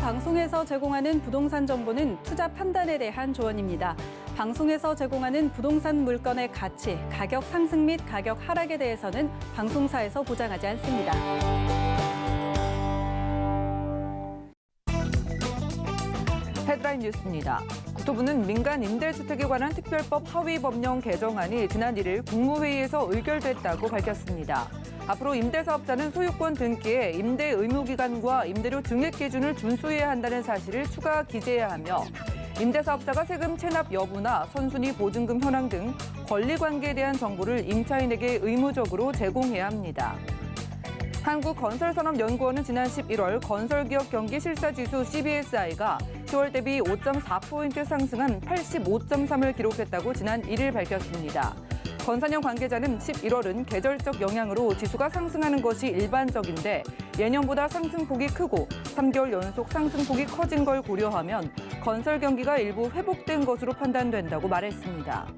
방송에서 제공하는 부동산 정보는 투자 판단에 대한 조언입니다. 방송에서 제공하는 부동산 물건의 가치, 가격 상승 및 가격 하락에 대해서는 방송사에서 보장하지 않습니다. 헤드라인 뉴스입니다. 국토부는 민간 임대주택에 관한 특별법 하위 법령 개정안이 지난 1일 국무회의에서 의결됐다고 밝혔습니다. 앞으로 임대사업자는 소유권 등기에 임대 의무기간과 임대료 증액 기준을 준수해야 한다는 사실을 추가 기재해야 하며 임대사업자가 세금 체납 여부나 선순위 보증금 현황 등 권리관계에 대한 정보를 임차인에게 의무적으로 제공해야 합니다. 한국건설산업연구원은 지난 11월 건설기업 경기 실사지수 CBSI가 10월 대비 5.4포인트 상승한 85.3을 기록했다고 지난 1일 밝혔습니다. 건산형 관계자는 11월은 계절적 영향으로 지수가 상승하는 것이 일반적인데 예년보다 상승폭이 크고 3개월 연속 상승폭이 커진 걸 고려하면 건설 경기가 일부 회복된 것으로 판단된다고 말했습니다.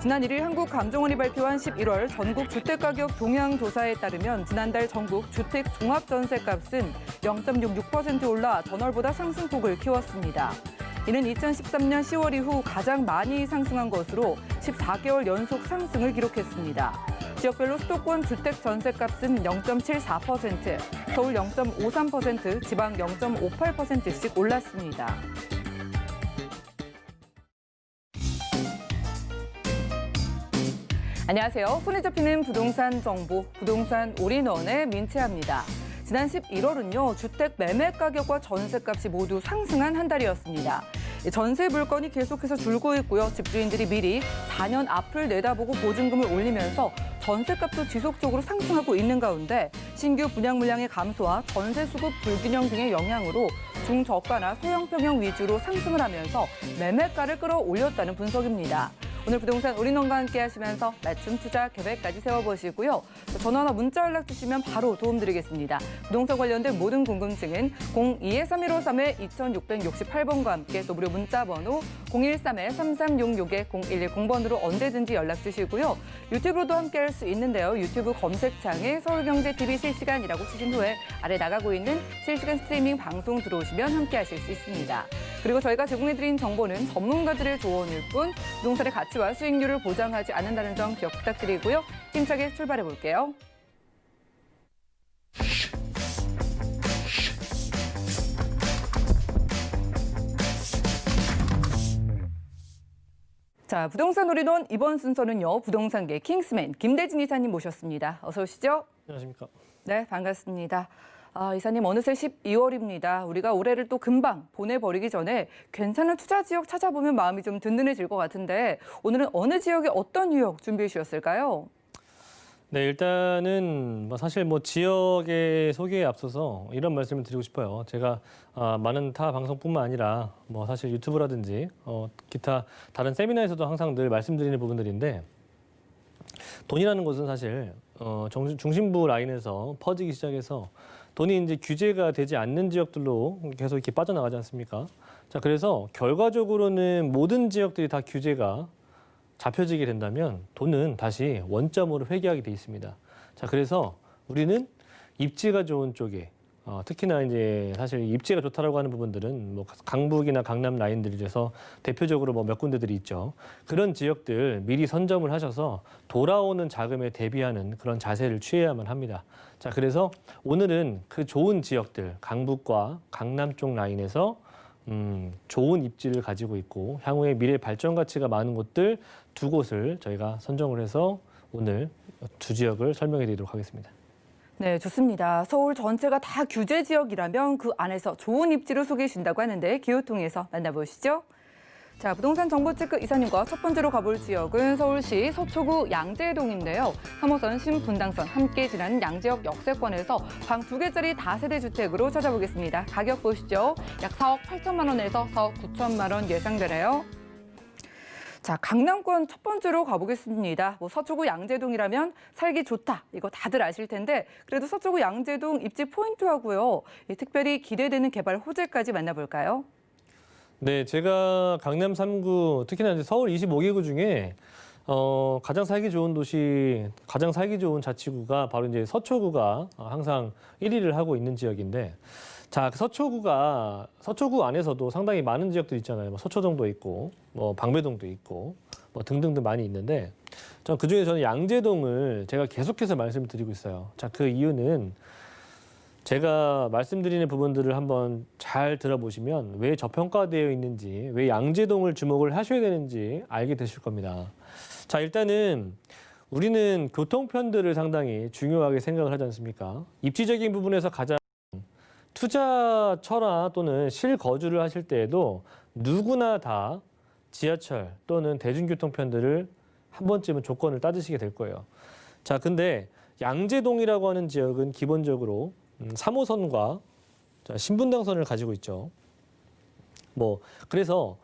지난 1일 한국감정원이 발표한 11월 전국 주택가격 동향조사에 따르면 지난달 전국 주택 종합전세값은 0.66% 올라 전월보다 상승폭을 키웠습니다. 이는 2013년 10월 이후 가장 많이 상승한 것으로 14개월 연속 상승을 기록했습니다. 지역별로 수도권 주택 전세값은 0.74%, 서울 0.53%, 지방 0.58%씩 올랐습니다. 안녕하세요. 손에 잡히는 부동산 정보, 부동산 올인원의 민채합니다. 지난 11월은요, 주택 매매 가격과 전세값이 모두 상승한 한 달이었습니다. 전세 물건이 계속해서 줄고 있고요. 집주인들이 미리 4년 앞을 내다보고 보증금을 올리면서 전세값도 지속적으로 상승하고 있는 가운데 신규 분양 물량의 감소와 전세 수급 불균형 등의 영향으로 중저가나 소형 평형 위주로 상승을 하면서 매매가를 끌어올렸다는 분석입니다. 오늘 부동산 올인원과 함께 하시면서 맞춤 투자 계획까지 세워보시고요. 전화나 문자 연락 주시면 바로 도움드리겠습니다. 부동산 관련된 모든 궁금증은 02-3153-2668번과 함께 또 무료 문자 번호 013-3366-0110번으로 언제든지 연락 주시고요. 유튜브로도 함께 할 수 있는데요. 유튜브 검색창에 서울경제TV 실시간이라고 치신 후에 아래 나가고 있는 실시간 스트리밍 방송 들어오시면 함께 하실 수 있습니다. 그리고 저희가 제공해드린 정보는 전문가들의 조언일 뿐 부동산의 가치와 수익률을 보장하지 않는다는 점 기억 부탁드리고요. 힘차게 출발해 볼게요. 자, 부동산 올인원 이번 순서는요. 부동산계 킹스맨 김대진 이사님 모셨습니다. 어서 오시죠. 안녕하십니까. 네, 반갑습니다. 이사님 어느새 12월입니다. 우리가 올해를 또 금방 보내버리기 전에 괜찮은 투자 지역 찾아보면 마음이 좀 든든해질 것 같은데 오늘은 어느 지역에 어떤 유형 준비해 주셨을까요? 네, 일단은 사실 지역의 소개에 앞서서 이런 말씀을 드리고 싶어요. 제가 많은 타 방송뿐만 아니라 사실 유튜브라든지 기타 다른 세미나에서도 항상 늘 말씀드리는 부분들인데 돈이라는 것은 사실 중심부 라인에서 퍼지기 시작해서 돈이 이제 규제가 되지 않는 지역들로 계속 이렇게 빠져나가지 않습니까? 자, 그래서 결과적으로는 모든 지역들이 다 규제가 잡혀지게 된다면 돈은 다시 원점으로 회귀하게 돼 있습니다. 자, 그래서 우리는 입지가 좋은 쪽에 특히나 이제 사실 입지가 좋다라고 하는 부분들은 강북이나 강남 라인들에서 대표적으로 몇 군데들이 있죠. 그런 지역들 미리 선점을 하셔서 돌아오는 자금에 대비하는 그런 자세를 취해야만 합니다. 자, 그래서 오늘은 그 좋은 지역들, 강북과 강남 쪽 라인에서 좋은 입지를 가지고 있고 향후에 미래 발전 가치가 많은 곳들 두 곳을 저희가 선정을 해서 오늘 두 지역을 설명해 드리도록 하겠습니다. 네, 좋습니다. 서울 전체가 다 규제 지역이라면 그 안에서 좋은 입지를 소개해 준다고 하는데 기호통해서 만나보시죠. 자, 부동산 정보체크 이사님과 첫 번째로 가볼 지역은 서울시 서초구 양재동인데요. 3호선 신분당선 함께 지나는 양재역 역세권에서 방 2개짜리 다세대 주택으로 찾아보겠습니다. 가격 보시죠. 약 4억 8천만 원에서 4억 9천만 원 예상되네요. 자, 강남권 첫 번째로 가보겠습니다. 서초구 양재동이라면 살기 좋다. 이거 다들 아실 텐데 그래도 서초구 양재동 입지 포인트하고요. 특별히 기대되는 개발 호재까지 만나볼까요? 네, 제가 강남 3구, 특히나 이제 서울 25개구 중에 가장 살기 좋은 도시, 가장 살기 좋은 자치구가 바로 이제 서초구가 항상 1위를 하고 있는 지역인데 자, 그 서초구 안에서도 상당히 많은 지역들이 있잖아요. 뭐 서초동도 있고, 뭐 방배동도 있고, 뭐 등등등 많이 있는데, 전 그중에 저는 양재동을 제가 계속해서 말씀을 드리고 있어요. 자, 그 이유는 제가 말씀드리는 부분들을 한번 잘 들어보시면 왜 저평가되어 있는지, 왜 양재동을 주목을 하셔야 되는지 알게 되실 겁니다. 자, 일단은 우리는 교통편들을 상당히 중요하게 생각을 하지 않습니까? 입지적인 부분에서 가장 투자처나 또는 실거주를 하실 때에도 누구나 다 지하철 또는 대중교통편들을 한 번쯤은 조건을 따지시게 될 거예요. 자, 근데 양재동이라고 하는 지역은 기본적으로 3호선과 신분당선을 가지고 있죠. 그래서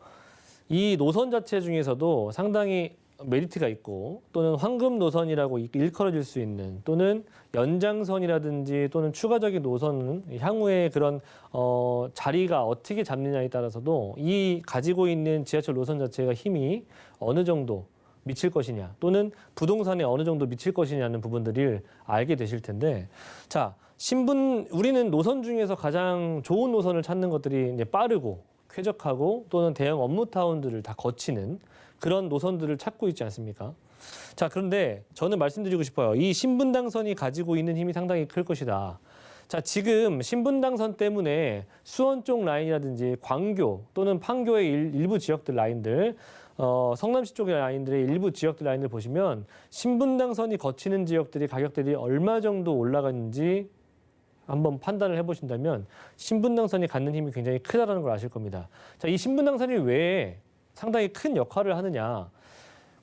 이 노선 자체 중에서도 상당히 메리트가 있고 또는 황금 노선이라고 일컬어질 수 있는 또는 연장선이라든지 또는 추가적인 노선은 향후에 그런 자리가 어떻게 잡느냐에 따라서도 이 가지고 있는 지하철 노선 자체가 힘이 어느 정도 미칠 것이냐 또는 부동산에 어느 정도 미칠 것이냐는 부분들을 알게 되실 텐데 자, 우리는 노선 중에서 가장 좋은 노선을 찾는 것들이 이제 빠르고 쾌적하고 또는 대형 업무타운들을 다 거치는 그런 노선들을 찾고 있지 않습니까? 자, 그런데 저는 말씀드리고 싶어요. 이 신분당선이 가지고 있는 힘이 상당히 클 것이다. 자, 지금 신분당선 때문에 수원 쪽 라인이라든지 광교 또는 판교의 일부 지역들 라인들, 성남시 쪽의 라인들의 일부 지역들 라인들 보시면 신분당선이 거치는 지역들이 가격들이 얼마 정도 올라갔는지 한번 판단을 해보신다면 신분당선이 갖는 힘이 굉장히 크다라는 걸 아실 겁니다. 자, 이 신분당선이 왜 상당히 큰 역할을 하느냐.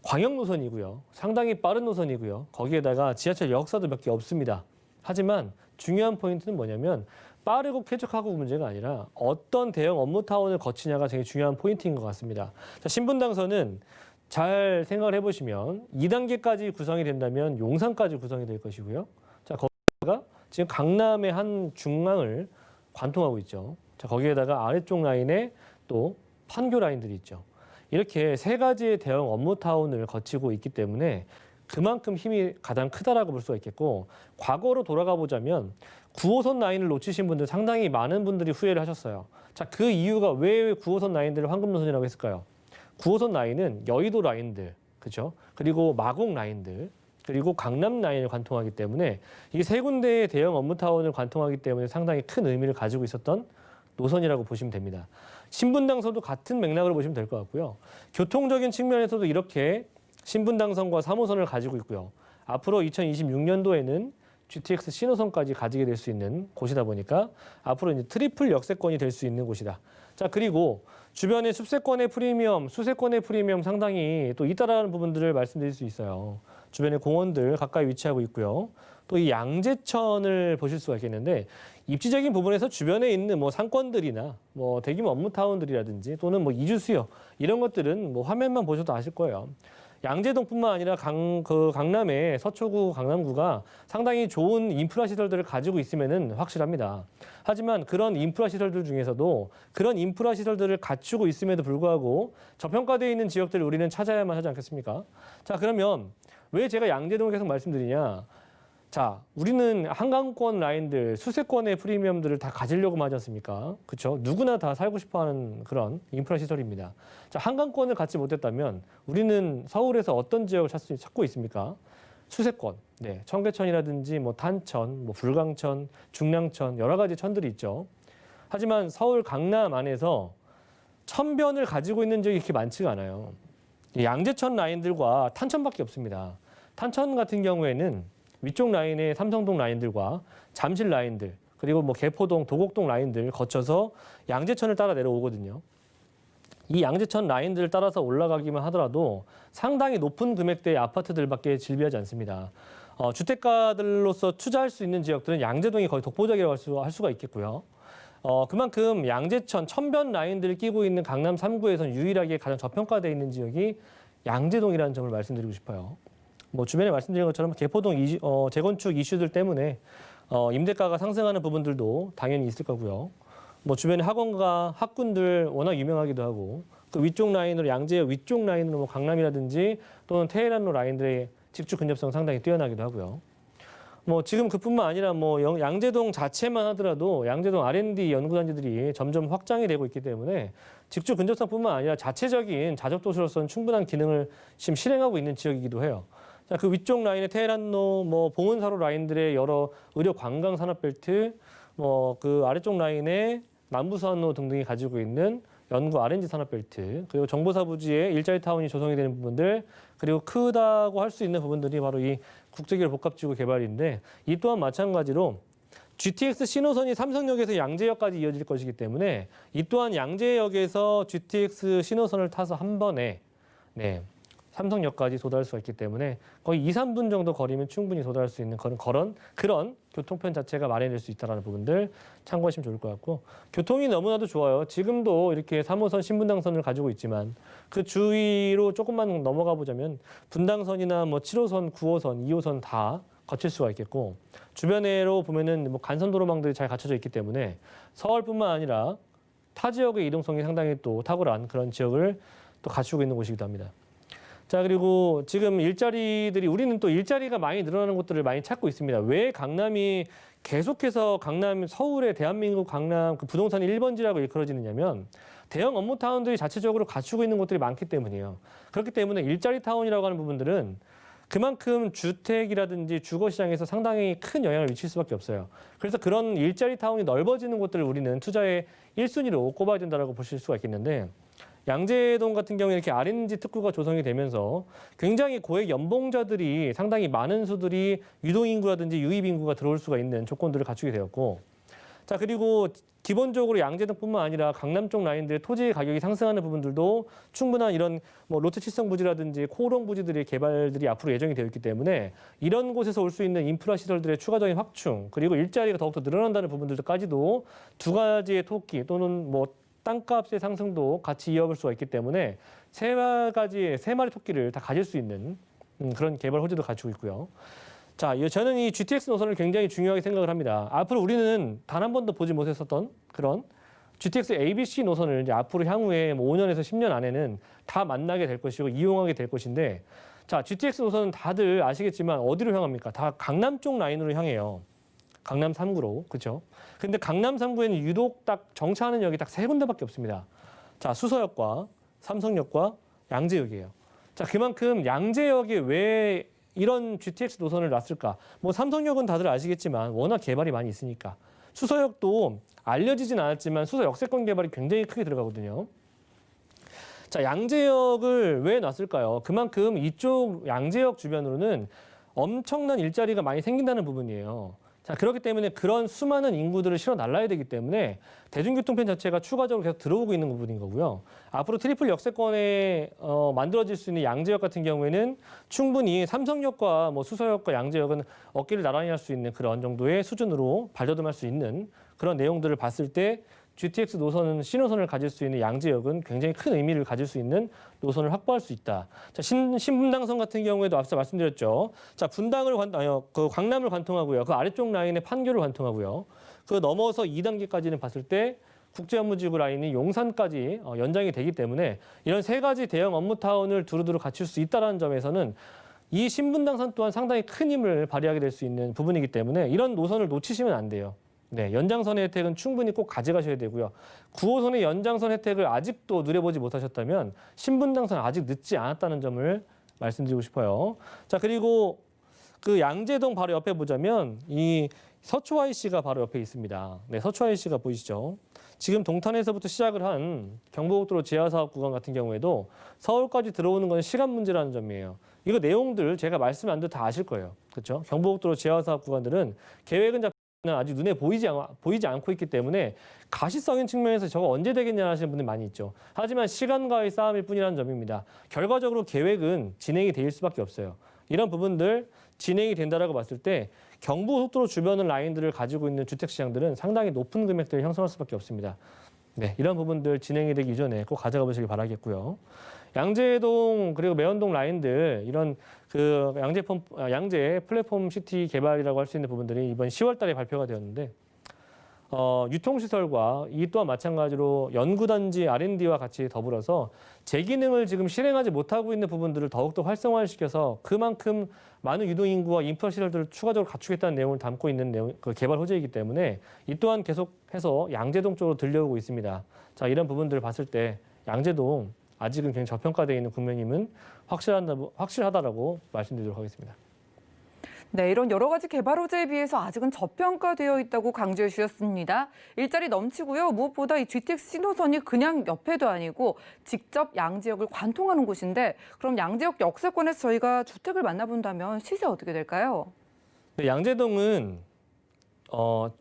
광역 노선이고요. 상당히 빠른 노선이고요. 거기에다가 지하철 역사도 몇 개 없습니다. 하지만 중요한 포인트는 뭐냐면 빠르고 쾌적하고 문제가 아니라 어떤 대형 업무타운을 거치냐가 되게 중요한 포인트인 것 같습니다. 자, 신분당선은 잘 생각을 해보시면 2단계까지 구성이 된다면 용산까지 구성이 될 것이고요. 자, 거기다가 지금 강남의 한 중앙을 관통하고 있죠. 자, 거기에다가 아래쪽 라인에 또 판교 라인들이 있죠. 이렇게 세 가지의 대형 업무타운을 거치고 있기 때문에 그만큼 힘이 가장 크다라고 볼 수가 있겠고 과거로 돌아가 보자면 9호선 라인을 놓치신 분들 상당히 많은 분들이 후회를 하셨어요. 자, 그 이유가 왜 9호선 라인들을 황금노선이라고 했을까요? 9호선 라인은 여의도 라인들, 그렇죠? 그리고 마곡 라인들, 그리고 강남 라인을 관통하기 때문에 이 세 군데의 대형 업무타운을 관통하기 때문에 상당히 큰 의미를 가지고 있었던 노선이라고 보시면 됩니다. 신분당선도 같은 맥락으로 보시면 될 것 같고요. 교통적인 측면에서도 이렇게 신분당선과 3호선을 가지고 있고요. 앞으로 2026년도에는 GTX 신호선까지 가지게 될 수 있는 곳이다 보니까 앞으로 이제 트리플 역세권이 될 수 있는 곳이다. 자, 그리고 주변에 숲세권의 프리미엄, 수세권의 프리미엄 상당히 또 있다라는 부분들을 말씀드릴 수 있어요. 주변에 공원들 가까이 위치하고 있고요. 또 이 양재천을 보실 수가 있겠는데 입지적인 부분에서 주변에 있는 뭐 상권들이나 뭐 대규모 업무타운들이라든지 또는 뭐 이주수요 이런 것들은 뭐 화면만 보셔도 아실 거예요. 양재동뿐만 아니라 강남의 서초구, 강남구가 상당히 좋은 인프라 시설들을 가지고 있으면은 확실합니다. 하지만 그런 인프라 시설들 중에서도 그런 인프라 시설들을 갖추고 있음에도 불구하고 저평가되어 있는 지역들을 우리는 찾아야만 하지 않겠습니까? 자, 그러면 왜 제가 양재동을 계속 말씀드리냐? 자, 우리는 한강권 라인들, 수세권의 프리미엄들을 다 가지려고 하지 않습니까? 그렇죠? 누구나 다 살고 싶어하는 그런 인프라 시설입니다. 자, 한강권을 갖지 못했다면 우리는 서울에서 어떤 지역을 찾고 있습니까? 수세권, 네, 청계천이라든지 뭐 탄천, 뭐 불광천, 중랑천 여러 가지 천들이 있죠. 하지만 서울 강남 안에서 천변을 가지고 있는 지역이 그렇게 많지가 않아요. 양재천 라인들과 탄천밖에 없습니다. 탄천 같은 경우에는 위쪽 라인의 삼성동 라인들과 잠실 라인들 그리고 뭐 개포동, 도곡동 라인들 거쳐서 양재천을 따라 내려오거든요. 이 양재천 라인들을 따라서 올라가기만 하더라도 상당히 높은 금액대의 아파트들밖에 질비하지 않습니다. 주택가들로서 투자할 수 있는 지역들은 양재동이 거의 독보적이라고 할 수가 있겠고요. 그만큼 양재천, 천변 라인들을 끼고 있는 강남 3구에서는 유일하게 가장 저평가되어 있는 지역이 양재동이라는 점을 말씀드리고 싶어요. 뭐 주변에 말씀드린 것처럼 개포동 재건축 이슈들 때문에 임대가가 상승하는 부분들도 당연히 있을 거고요. 뭐 주변에 학원과 학군들 워낙 유명하기도 하고 그 위쪽 라인으로 양재 위쪽 라인으로 뭐 강남이라든지 또는 테헤란로 라인들의 직주 근접성 상당히 뛰어나기도 하고요. 뭐 지금 그뿐만 아니라 뭐 양재동 자체만 하더라도 양재동 R&D 연구단지들이 점점 확장이 되고 있기 때문에 직주 근접성뿐만 아니라 자체적인 자적 도시로서는 충분한 기능을 지금 실행하고 있는 지역이기도 해요. 자, 그 위쪽 라인의 테헤란로, 뭐 봉은사로 라인들의 여러 의료 관광 산업벨트, 뭐 그 아래쪽 라인의 남부수안로 등등이 가지고 있는 연구 R&D 산업벨트, 그리고 정보사부지에 일자리 타운이 조성이 되는 부분들, 그리고 크다고 할 수 있는 부분들이 바로 이 국제기술 복합지구 개발인데, 이 또한 마찬가지로 GTX 신호선이 삼성역에서 양재역까지 이어질 것이기 때문에 이 또한 양재역에서 GTX 신호선을 타서 한 번에 삼성역까지 도달할 수가 있기 때문에 거의 2, 3분 정도 거리면 충분히 도달할 수 있는 그런 교통편 자체가 마련될 수 있다는 부분들 참고하시면 좋을 것 같고, 교통이 너무나도 좋아요. 지금도 이렇게 3호선 신분당선을 가지고 있지만 그 주위로 조금만 넘어가 보자면 분당선이나 뭐 7호선, 9호선, 2호선 다 거칠 수가 있겠고, 주변으로 보면은 뭐 간선도로망들이 잘 갖춰져 있기 때문에 서울뿐만 아니라 타 지역의 이동성이 상당히 또 탁월한 그런 지역을 또 갖추고 있는 곳이기도 합니다. 자, 그리고 지금 우리는 또 일자리가 많이 늘어나는 곳들을 많이 찾고 있습니다. 왜 강남이 계속해서 서울의 대한민국 강남 그 부동산이 1번지라고 일컬어지느냐면 대형 업무 타운들이 자체적으로 갖추고 있는 곳들이 많기 때문이에요. 그렇기 때문에 일자리 타운이라고 하는 부분들은 그만큼 주택이라든지 주거 시장에서 상당히 큰 영향을 미칠 수밖에 없어요. 그래서 그런 일자리 타운이 넓어지는 곳들을 우리는 투자의 1순위로 꼽아야 된다고 보실 수가 있겠는데, 양재동 같은 경우에 이렇게 R&D 특구가 조성이 되면서 굉장히 고액 연봉자들이 상당히 많은 수들이 유동인구라든지 유입인구가 들어올 수가 있는 조건들을 갖추게 되었고, 자, 그리고 기본적으로 양재동뿐만 아니라 강남 쪽 라인들의 토지 가격이 상승하는 부분들도 충분한 이런 뭐 롯데 칠성 부지라든지 코오롱 부지들의 개발들이 앞으로 예정이 되어 있기 때문에 이런 곳에서 올 수 있는 인프라 시설들의 추가적인 확충, 그리고 일자리가 더욱더 늘어난다는 부분들까지도 두 가지의 토끼 또는 뭐 땅값의 상승도 같이 이어볼 수가 있기 때문에 세 마리 토끼를 다 가질 수 있는 그런 개발 호재도 갖추고 있고요. 자, 저는 이 GTX 노선을 굉장히 중요하게 생각을 합니다. 앞으로 우리는 단 한 번도 보지 못했었던 그런 GTX ABC 노선을 이제 앞으로 향후에 뭐 5년에서 10년 안에는 다 만나게 될 것이고 이용하게 될 것인데, 자, GTX 노선은 다들 아시겠지만 어디로 향합니까? 다 강남 쪽 라인으로 향해요. 강남 3구로, 그렇죠? 근데 강남 3구에는 유독 딱 정차하는 역이 딱 세 군데밖에 없습니다. 자, 수서역과 삼성역과 양재역이에요. 자, 그만큼 양재역에 왜 이런 GTX 노선을 놨을까? 뭐 삼성역은 다들 아시겠지만 워낙 개발이 많이 있으니까. 수서역도 알려지진 않았지만 수서 역세권 개발이 굉장히 크게 들어가거든요. 자, 양재역을 왜 놨을까요? 그만큼 이쪽 양재역 주변으로는 엄청난 일자리가 많이 생긴다는 부분이에요. 자, 그렇기 때문에 그런 수많은 인구들을 실어 날라야 되기 때문에 대중교통편 자체가 추가적으로 계속 들어오고 있는 부분인 거고요. 앞으로 트리플 역세권에 만들어질 수 있는 양재역 같은 경우에는 충분히 삼성역과 뭐 수서역과 양재역은 어깨를 나란히 할 수 있는 그런 정도의 수준으로 발돋움할 수 있는 그런 내용들을 봤을 때 GTX 노선은 신호선을 가질 수 있는 양재역은 굉장히 큰 의미를 가질 수 있는 노선을 확보할 수 있다. 자, 신분당선 같은 경우에도 앞서 말씀드렸죠. 자, 그 강남을 관통하고요. 그 아래쪽 라인에 판교를 관통하고요. 그 넘어서 2단계까지는 봤을 때 국제업무지구 라인이 용산까지 연장이 되기 때문에 이런 세 가지 대형 업무타운을 두루두루 갖출 수 있다는 점에서는 이 신분당선 또한 상당히 큰 힘을 발휘하게 될 수 있는 부분이기 때문에 이런 노선을 놓치시면 안 돼요. 네, 연장선의 혜택은 충분히 꼭 가져가셔야 되고요. 9호선의 연장선 혜택을 아직도 누려보지 못하셨다면 신분당선 아직 늦지 않았다는 점을 말씀드리고 싶어요. 자, 그리고 그 양재동 바로 옆에 보자면 이 서초 IC가 바로 옆에 있습니다. 네, 서초 IC가 보이시죠? 지금 동탄에서부터 시작을 한 경부고속도로 제하사업 구간 같은 경우에도 서울까지 들어오는 건 시간 문제라는 점이에요. 이거 내용들 제가 말씀 안 드려도 다 아실 거예요. 그렇죠? 경부고속도로 제하사업 구간들은 계획은 아직 눈에 보이지 않고 있기 때문에 가시성인 측면에서 저거 언제 되겠냐 하시는 분들이 많이 있죠. 하지만 시간과의 싸움일 뿐이라는 점입니다. 결과적으로 계획은 진행이 될 수밖에 없어요. 이런 부분들 진행이 된다라고 봤을 때 경부고속도로 주변의 라인들을 가지고 있는 주택시장들은 상당히 높은 금액들을 형성할 수밖에 없습니다. 네, 이런 부분들 진행이 되기 이전에 꼭 가져가 보시길 바라겠고요. 양재동 그리고 매원동 라인들 이런 그 양재 플랫폼 시티 개발이라고 할 수 있는 부분들이 이번 10월 달에 발표가 되었는데 유통시설과 이 또한 마찬가지로 연구단지 R&D와 같이 더불어서 재기능을 지금 실행하지 못하고 있는 부분들을 더욱더 활성화시켜서 그만큼 많은 유동인구와 인프라 시설들을 추가적으로 갖추겠다는 내용을 담고 있는 그 개발 호재이기 때문에 이 또한 계속해서 양재동 쪽으로 들려오고 있습니다. 자, 이런 부분들을 봤을 때 양재동 아직은 굉장히 저평가되어 있는 국면임은 확실하다라고 말씀드리도록 하겠습니다. 네, 이런 여러 가지 개발 호재에 비해서 아직은 저평가되어 있다고 강조해 주셨습니다. 일자리 넘치고요. 무엇보다 이 GTX 신호선이 그냥 옆에도 아니고 직접 양지역을 관통하는 곳인데 그럼 양지역 역세권에서 저희가 주택을 만나본다면 시세 어떻게 될까요? 네, 양재동은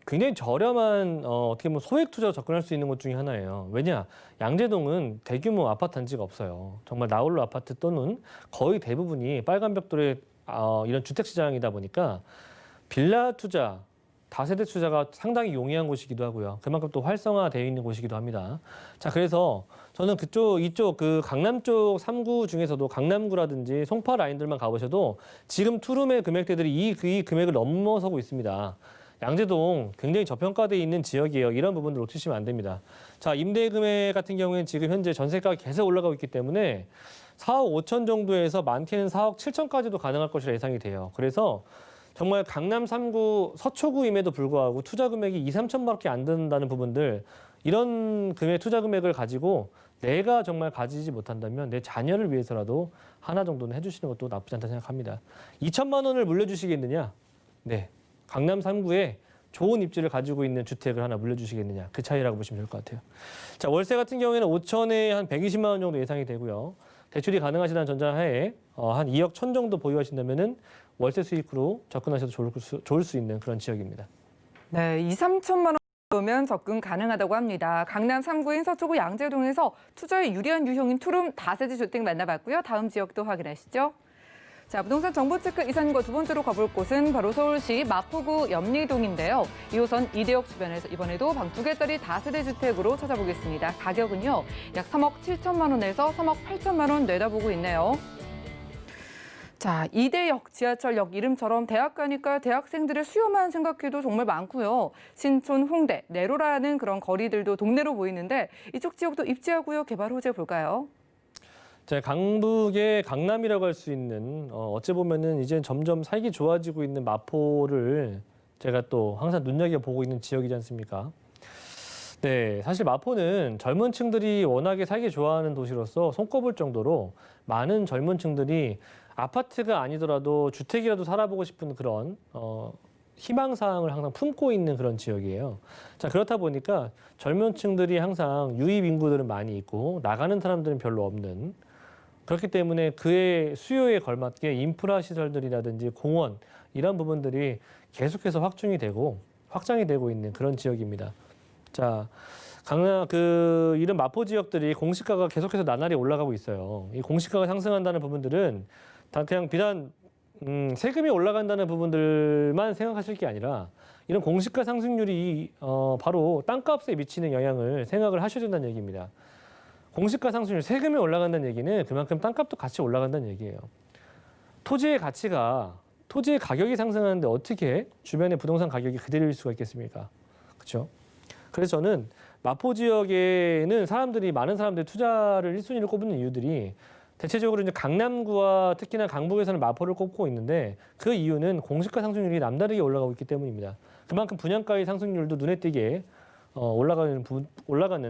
굉장히 저렴한 어떻게 보면 소액 투자로 접근할 수 있는 곳 중에 하나예요. 왜냐? 양재동은 대규모 아파트 단지가 없어요. 정말 나홀로 아파트 또는 거의 대부분이 빨간 벽돌의 이런 주택 시장이다 보니까 빌라 투자, 다세대 투자가 상당히 용이한 곳이기도 하고요. 그만큼 또 활성화되어 있는 곳이기도 합니다. 자, 그래서 저는 이쪽 그 강남 쪽 3구 중에서도 강남구라든지 송파 라인들만 가보셔도 지금 투룸의 금액대들이 이 금액을 넘어서고 있습니다. 양재동 굉장히 저평가되어 있는 지역이에요. 이런 부분들 놓치시면 안 됩니다. 자, 임대 금액 같은 경우에는 지금 현재 전세가가 계속 올라가고 있기 때문에 4억 5천 정도에서 많게는 4억 7천까지도 가능할 것이라 예상이 돼요. 그래서 정말 강남 3구 서초구임에도 불구하고 투자 금액이 2, 3천밖에 안 든다는 부분들 이런 투자 금액을 가지고 내가 정말 가지지 못한다면 내 자녀를 위해서라도 하나 정도는 해주시는 것도 나쁘지 않다 생각합니다. 2천만 원을 물려주시겠느냐? 네. 강남 3구에 좋은 입지를 가지고 있는 주택을 하나 물려주시겠느냐. 그 차이라고 보시면 될 것 같아요. 자, 월세 같은 경우에는 5천에 한 120만 원 정도 예상이 되고요. 대출이 가능하시다는 전자하에 한 2억 1천 정도 보유하신다면은 월세 수익으로 접근하셔도 좋을 수 있는 그런 지역입니다. 네, 2, 3천만 원이면 접근 가능하다고 합니다. 강남 3구인 서초구 양재동에서 투자에 유리한 유형인 투룸 다세대 주택 만나봤고요. 다음 지역도 확인하시죠. 자, 부동산 정보체크 이사님과 두 번째로 가볼 곳은 바로 서울시 마포구 염리동인데요. 2호선 이대역 주변에서 이번에도 방 2개짜리 다세대 주택으로 찾아보겠습니다. 가격은요, 약 3억 7천만 원에서 3억 8천만 원 내다보고 있네요. 자, 이대역, 지하철역 이름처럼 대학 가니까 대학생들의 수요만 생각해도 정말 많고요. 신촌, 홍대, 내로라는 그런 거리들도 동네로 보이는데 이쪽 지역도 입지하고요. 개발 호재 볼까요? 자, 강북의 강남이라고 할 수 있는 어찌 보면은 이제 점점 살기 좋아지고 있는 마포를 제가 또 항상 눈여겨보고 있는 지역이지 않습니까? 네, 사실 마포는 젊은 층들이 워낙에 살기 좋아하는 도시로서 손꼽을 정도로 많은 젊은 층들이 아파트가 아니더라도 주택이라도 살아보고 싶은 그런 희망사항을 항상 품고 있는 그런 지역이에요. 자, 그렇다 보니까 젊은 층들이 항상 유입 인구들은 많이 있고 나가는 사람들은 별로 없는 그렇기 때문에 그의 수요에 걸맞게 인프라 시설들이라든지 공원 이런 부분들이 계속해서 확장이 되고 있는 그런 지역입니다. 자, 강남 이런 마포 지역들이 공시가가 계속해서 나날이 올라가고 있어요. 이 공시가가 상승한다는 부분들은 그냥 비단 세금이 올라간다는 부분들만 생각하실 게 아니라 이런 공시가 상승률이 바로 땅값에 미치는 영향을 생각을 하셔야 된다는 얘기입니다. 공시가 상승률, 세금이 올라간다는 얘기는 그만큼 땅값도 같이 올라간다는 얘기예요. 토지의 가격이 상승하는데 어떻게 주변의 부동산 가격이 그대로일 수가 있겠습니까? 그렇죠? 그래서 저는 마포 지역에는 많은 사람들이 투자를 1순위로 꼽는 이유들이 대체적으로 이제 강남구와 특히나 강북에서는 마포를 꼽고 있는데 그 이유는 공시가 상승률이 남다르게 올라가고 있기 때문입니다. 그만큼 분양가의 상승률도 눈에 띄게 올라가는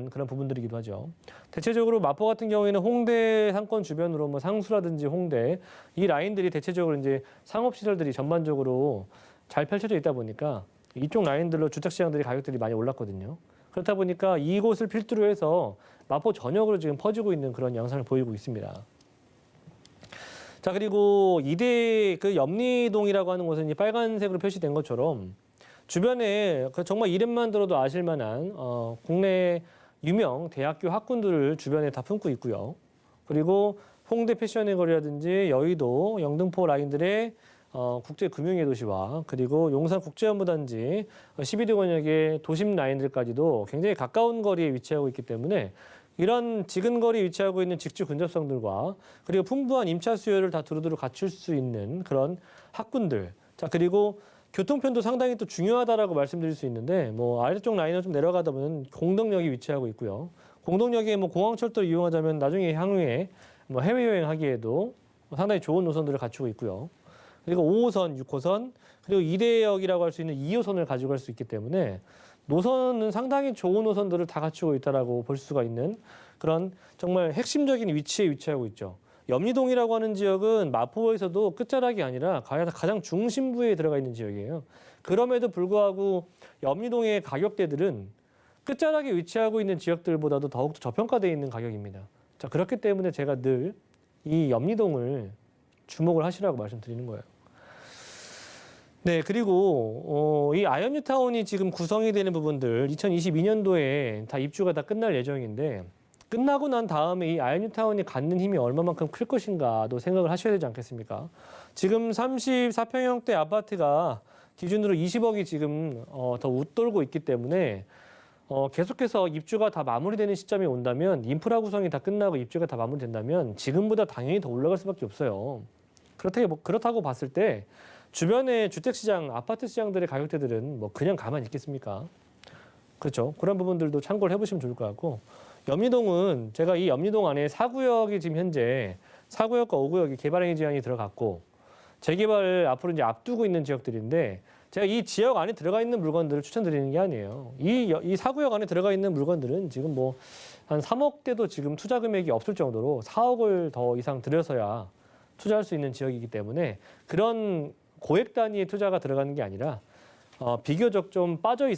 그런 부분들이기도 하죠. 대체적으로 마포 같은 경우에는 홍대 상권 주변으로 뭐 상수라든지 홍대 이 라인들이 대체적으로 이제 상업 시설들이 전반적으로 잘 펼쳐져 있다 보니까 이쪽 라인들로 주택 시장들이 가격들이 많이 올랐거든요. 그렇다 보니까 이곳을 필두로 해서 마포 전역으로 지금 퍼지고 있는 그런 양상을 보이고 있습니다. 자, 그리고 그 염리동이라고 하는 곳은 이 빨간색으로 표시된 것처럼 주변에 정말 이름만 들어도 아실 만한 국내 유명 대학교 학군들을 주변에 다 품고 있고요. 그리고 홍대 패션의 거리라든지 여의도, 영등포 라인들의 국제금융의 도시와 그리고 용산 국제업무단지 12대 권역의 도심 라인들까지도 굉장히 가까운 거리에 위치하고 있기 때문에 이런 지근거리에 위치하고 있는 직주 근접성들과 그리고 풍부한 임차 수요를 다 두루두루 갖출 수 있는 그런 학군들. 자, 그리고 교통편도 상당히 또 중요하다라고 말씀드릴 수 있는데 뭐 아래쪽 라인을 좀 내려가다 보면 공덕역이 위치하고 있고요. 공덕역에 뭐 공항철도를 이용하자면 나중에 향후에 뭐 해외여행 하기에도 상당히 좋은 노선들을 갖추고 있고요. 그리고 5호선, 6호선, 그리고 이대역이라고 할 수 있는 2호선을 가지고 갈 수 있기 때문에 노선은 상당히 좋은 노선들을 다 갖추고 있다라고 볼 수가 있는 그런 정말 핵심적인 위치에 위치하고 있죠. 염리동이라고 하는 지역은 마포에서도 끝자락이 아니라 가장 중심부에 들어가 있는 지역이에요. 그럼에도 불구하고 염리동의 가격대들은 끝자락에 위치하고 있는 지역들보다도 더욱더 저평가되어 있는 가격입니다. 자, 그렇기 때문에 제가 늘 이 염리동을 주목을 하시라고 말씀드리는 거예요. 네, 그리고 이 아이언뉴타운이 지금 구성이 되는 부분들 2022년도에 다 입주가 다 끝날 예정인데 끝나고 난 다음에 이 아이언뉴타운이 갖는 힘이 얼마만큼 클 것인가도 생각을 하셔야 되지 않겠습니까? 지금 34평형대 아파트가 기준으로 20억이 지금 더 웃돌고 있기 때문에 계속해서 입주가 다 마무리되는 시점이 온다면 인프라 구성이 다 끝나고 입주가 다 마무리된다면 지금보다 당연히 더 올라갈 수밖에 없어요. 그렇다고 봤을 때 주변의 주택시장, 아파트 시장들의 가격대들은 뭐 그냥 가만히 있겠습니까? 그렇죠. 그런 부분들도 참고를 해보시면 좋을 것 같고 염리동은 제가 이 염리동 안에 4구역이 지금 현재 4구역과 5구역이 개발행위 제한이 들어갔고 재개발을 앞으로 이제 앞두고 있는 지역들인데 제가 이 지역 안에 들어가 있는 물건들을 추천드리는 게 아니에요. 이 4구역 안에 들어가 있는 물건들은 지금 뭐 한 3억대도 지금 투자 금액이 없을 정도로 4억을 더 이상 들여서야 투자할 수 있는 지역이기 때문에 그런 고액 단위의 투자가 들어가는 게 아니라 비교적 좀 빠져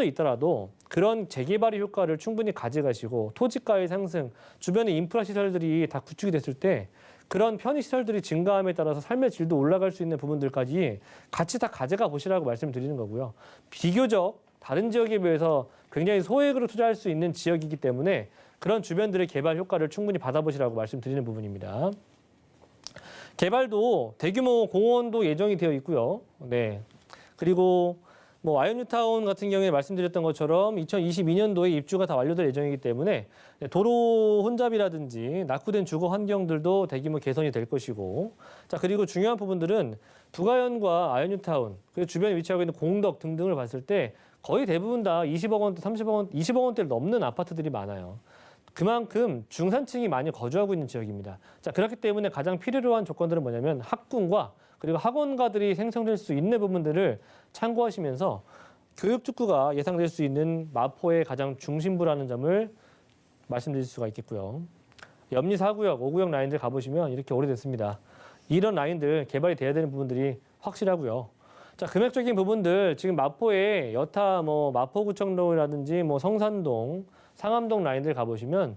있더라도 그런 재개발의 효과를 충분히 가져가시고 토지가의 상승, 주변의 인프라 시설들이 다 구축이 됐을 때 그런 편의 시설들이 증가함에 따라서 삶의 질도 올라갈 수 있는 부분들까지 같이 다 가져가 보시라고 말씀드리는 거고요. 비교적 다른 지역에 비해서 굉장히 소액으로 투자할 수 있는 지역이기 때문에 그런 주변들의 개발 효과를 충분히 받아보시라고 말씀드리는 부분입니다. 개발도 대규모 공원도 예정이 되어 있고요. 네. 그리고 뭐 아이언뉴타운 같은 경우에 말씀드렸던 것처럼 2022년도에 입주가 다 완료될 예정이기 때문에 도로 혼잡이라든지 낙후된 주거 환경들도 대규모 개선이 될 것이고 자 그리고 중요한 부분들은 부가현과 아이언뉴타운 그리고 주변에 위치하고 있는 공덕 등등을 봤을 때 거의 대부분 다 20억 원대, 30억 원, 20억 원대를 넘는 아파트들이 많아요. 그만큼 중산층이 많이 거주하고 있는 지역입니다. 자, 그렇기 때문에 가장 필요로 한 조건들은 뭐냐면 학군과 그리고 학원가들이 생성될 수 있는 부분들을 참고하시면서 교육 특구가 예상될 수 있는 마포의 가장 중심부라는 점을 말씀드릴 수가 있겠고요. 염리 4구역, 5구역 라인들 가보시면 이렇게 오래됐습니다. 이런 라인들 개발이 돼야 되는 부분들이 확실하고요. 자, 금액적인 부분들 지금 마포에 여타 뭐 마포구청로라든지 뭐 성산동, 상암동 라인들 가보시면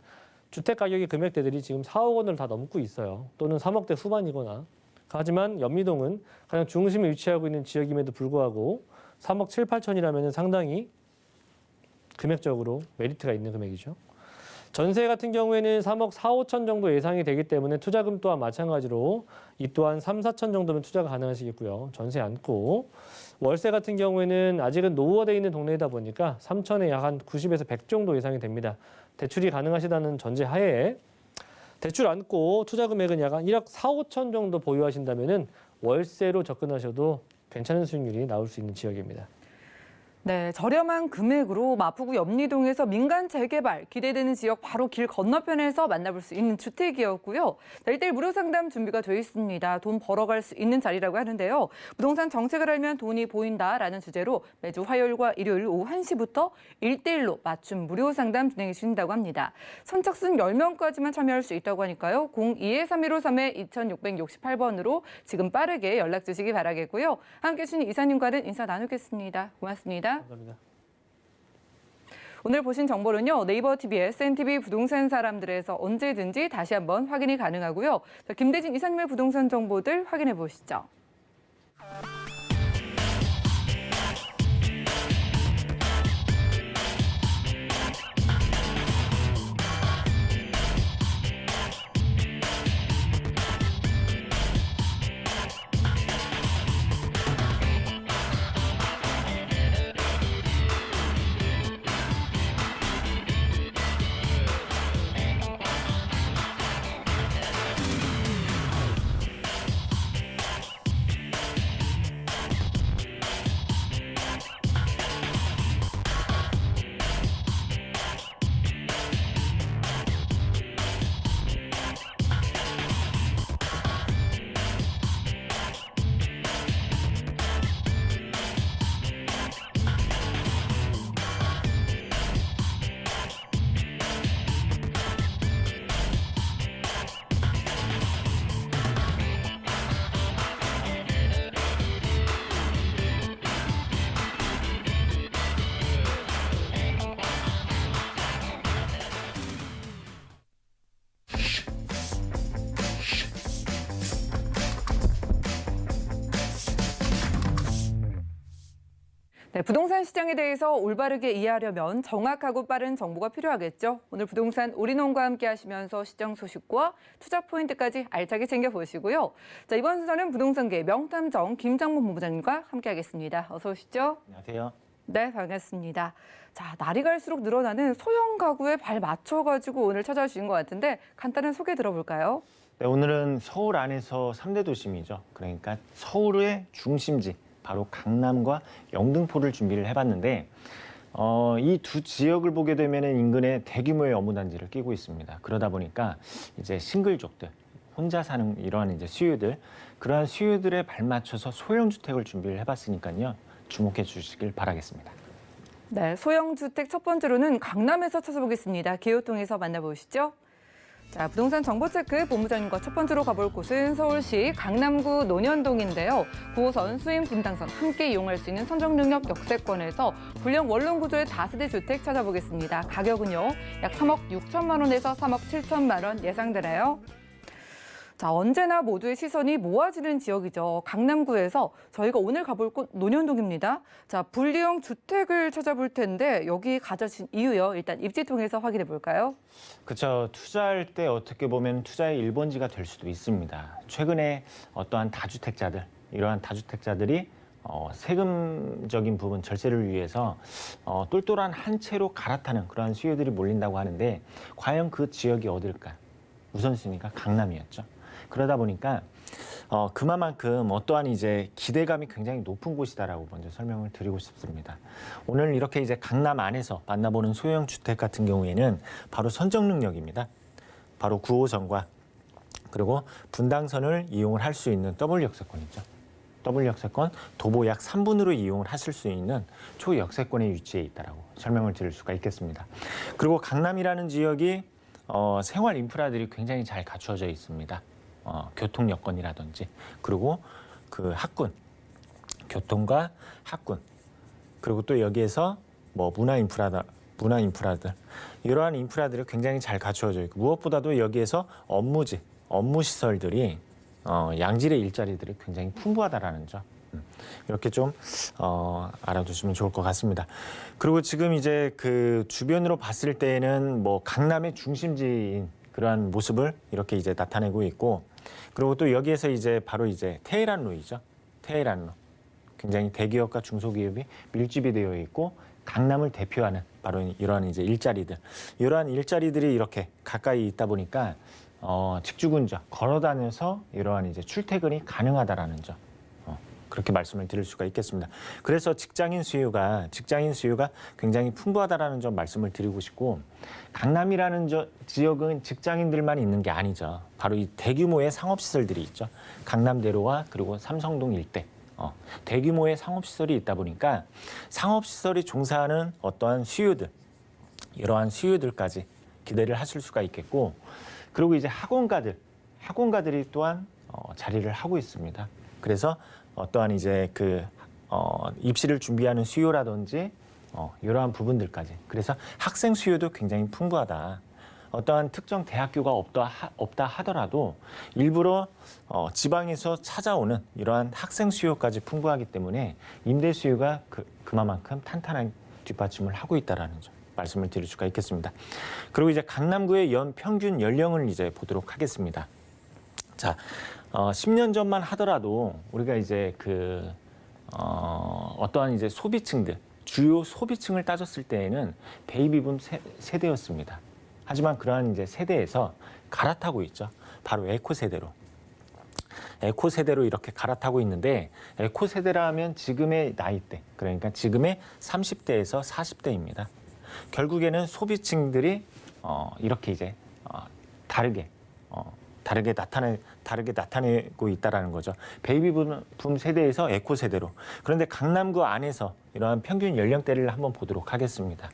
주택 가격의 금액대들이 지금 4억 원을 다 넘고 있어요. 또는 3억대 후반이거나. 하지만 염리동은 가장 중심에 위치하고 있는 지역임에도 불구하고 3억 7, 8천이라면 상당히 금액적으로 메리트가 있는 금액이죠. 전세 같은 경우에는 3억 4, 5천 정도 예상이 되기 때문에 투자금 또한 마찬가지로 이 또한 3, 4천 정도면 투자가 가능하시겠고요. 전세 않고 월세 같은 경우에는 아직은 노후화되어 있는 동네이다 보니까 3천에 약 한 90에서 100 정도 예상이 됩니다. 대출이 가능하시다는 전제 하에 대출 안고 투자 금액은 약 한 1억 4, 5천 정도 보유하신다면은 월세로 접근하셔도 괜찮은 수익률이 나올 수 있는 지역입니다. 네, 저렴한 금액으로 마포구 염리동에서 민간 재개발 기대되는 지역 바로 길 건너편에서 만나볼 수 있는 주택이었고요. 1대1 무료 상담 준비가 되어 있습니다. 돈 벌어갈 수 있는 자리라고 하는데요. 부동산 정책을 알면 돈이 보인다라는 주제로 매주 화요일과 일요일 오후 1시부터 1대1로 맞춤 무료 상담 진행해 주신다고 합니다. 선착순 10명까지만 참여할 수 있다고 하니까요. 02-3153-2668번으로 지금 빠르게 연락 주시기 바라겠고요. 함께해 주신 이사님과는 인사 나누겠습니다. 고맙습니다. 감사합니다. 오늘 보신 정보는요. 네이버 TV, SNTV 부동산 사람들에서 언제든지 다시 한번 확인이 가능하고요. 김대진 이사님의 부동산 정보들 확인해 보시죠. 네, 부동산 시장에 대해서 올바르게 이해하려면 정확하고 빠른 정보가 필요하겠죠. 오늘 부동산 우리농과 함께 하시면서 시장 소식과 투자 포인트까지 알차게 챙겨보시고요. 자, 이번 순서는 부동산계 명탐정 김장문 본부장님과 함께하겠습니다. 어서 오시죠. 안녕하세요. 네, 반갑습니다. 자, 날이 갈수록 늘어나는 소형 가구에 발 맞춰가지고 오늘 찾아주신 것 같은데 간단한 소개 들어볼까요? 네, 오늘은 서울 안에서 3대 도심이죠. 그러니까 서울의 중심지, 바로 강남과 영등포를 준비를 해봤는데 이 두 지역을 보게 되면 인근에 대규모의 업무단지를 끼고 있습니다. 그러다 보니까 이제 싱글족들, 혼자 사는 이러한 이제 수요들, 그러한 수요들에 발맞춰서 소형 주택을 준비를 해봤으니까요. 주목해 주시길 바라겠습니다. 네, 소형 주택 첫 번째로는 강남에서 찾아보겠습니다. 개요통에서 만나보시죠. 자, 부동산 정보체크 본부장님과 첫 번째로 가볼 곳은 서울시 강남구 논현동인데요. 9호선 수임 분당선 함께 이용할 수 있는 선정 능력 역세권에서 불량 원룸 구조의 다세대 주택 찾아보겠습니다. 가격은요, 약 3억 6천만 원에서 3억 7천만 원 예상되나요? 자, 언제나 모두의 시선이 모아지는 지역이죠. 강남구에서 저희가 오늘 가볼 곳 논현동입니다. 자, 분리형 주택을 찾아볼 텐데 여기 가져진 이유요. 일단 입지 통해서 확인해 볼까요? 그렇죠. 투자할 때 어떻게 보면 투자의 1번지가 될 수도 있습니다. 최근에 어떠한 다주택자들, 이러한 다주택자들이 세금적인 부분 절세를 위해서 똘똘한 한 채로 갈아타는 그러한 수요들이 몰린다고 하는데 과연 그 지역이 어딜까? 우선순위가 강남이었죠. 그러다 보니까 그만큼 어떠한 이제 기대감이 굉장히 높은 곳이다라고 먼저 설명을 드리고 싶습니다. 오늘 이렇게 이제 강남 안에서 만나보는 소형 주택 같은 경우에는 바로 선정 능력입니다. 바로 9호선과 그리고 분당선을 이용을 할 수 있는 더블 역세권이죠. 더블 역세권 도보 약 3분으로 이용을 하실 수 있는 초역세권에 위치해 있다라고 설명을 드릴 수가 있겠습니다. 그리고 강남이라는 지역이 생활 인프라들이 굉장히 잘 갖추어져 있습니다. 교통 여건이라든지 그리고 그 학군, 교통과 학군 그리고 또 여기에서 뭐 문화 인프라들 이러한 인프라들이 굉장히 잘 갖추어져 있고 무엇보다도 여기에서 업무지, 업무 시설들이 양질의 일자리들이 굉장히 풍부하다라는 점. 이렇게 좀 알아두시면 좋을 것 같습니다. 그리고 지금 이제 그 주변으로 봤을 때에는 뭐 강남의 중심지인 그러한 모습을 이렇게 이제 나타내고 있고, 그리고 또 여기에서 이제 바로 이제 테헤란로이죠. 테헤란로. 굉장히 대기업과 중소기업이 밀집이 되어 있고 강남을 대표하는 바로 이러한 이제 일자리들, 이러한 일자리들이 이렇게 가까이 있다 보니까 직주근저 걸어다녀서 이러한 이제 출퇴근이 가능하다라는 점. 그렇게 말씀을 드릴 수가 있겠습니다. 그래서 직장인 수요가 굉장히 풍부하다라는 점 말씀을 드리고 싶고, 강남이라는 지역은 직장인들만 있는 게 아니죠. 바로 이 대규모의 상업시설들이 있죠. 강남대로와 그리고 삼성동 일대. 대규모의 상업시설이 있다 보니까 상업시설이 종사하는 어떠한 수요들, 이러한 수요들까지 기대를 하실 수가 있겠고, 그리고 이제 학원가들이 또한 자리를 하고 있습니다. 그래서 어떠한 이제 그 입시를 준비하는 수요라든지 이러한 부분들까지, 그래서 학생 수요도 굉장히 풍부하다. 어떠한 특정 대학교가 없다 하더라도 일부러 지방에서 찾아오는 이러한 학생 수요까지 풍부하기 때문에 임대 수요가 그만큼 탄탄한 뒷받침을 하고 있다라는 점 말씀을 드릴 수가 있겠습니다. 그리고 이제 강남구의 평균 연령을 이제 보도록 하겠습니다. 자, 10년 전만 하더라도 우리가 이제 어떠한 이제 소비층들, 주요 소비층을 따졌을 때에는 베이비붐 세대였습니다. 하지만 그러한 이제 세대에서 갈아타고 있죠. 바로 에코 세대로 이렇게 갈아타고 있는데, 에코 세대라 하면 지금의 나이대, 그러니까 지금의 30대에서 40대입니다. 결국에는 소비층들이 이렇게 이제 다르게 나타내고 있다라는 거죠. 베이비붐 세대에서 에코 세대로. 그런데 강남구 안에서 이러한 평균 연령대를 한번 보도록 하겠습니다.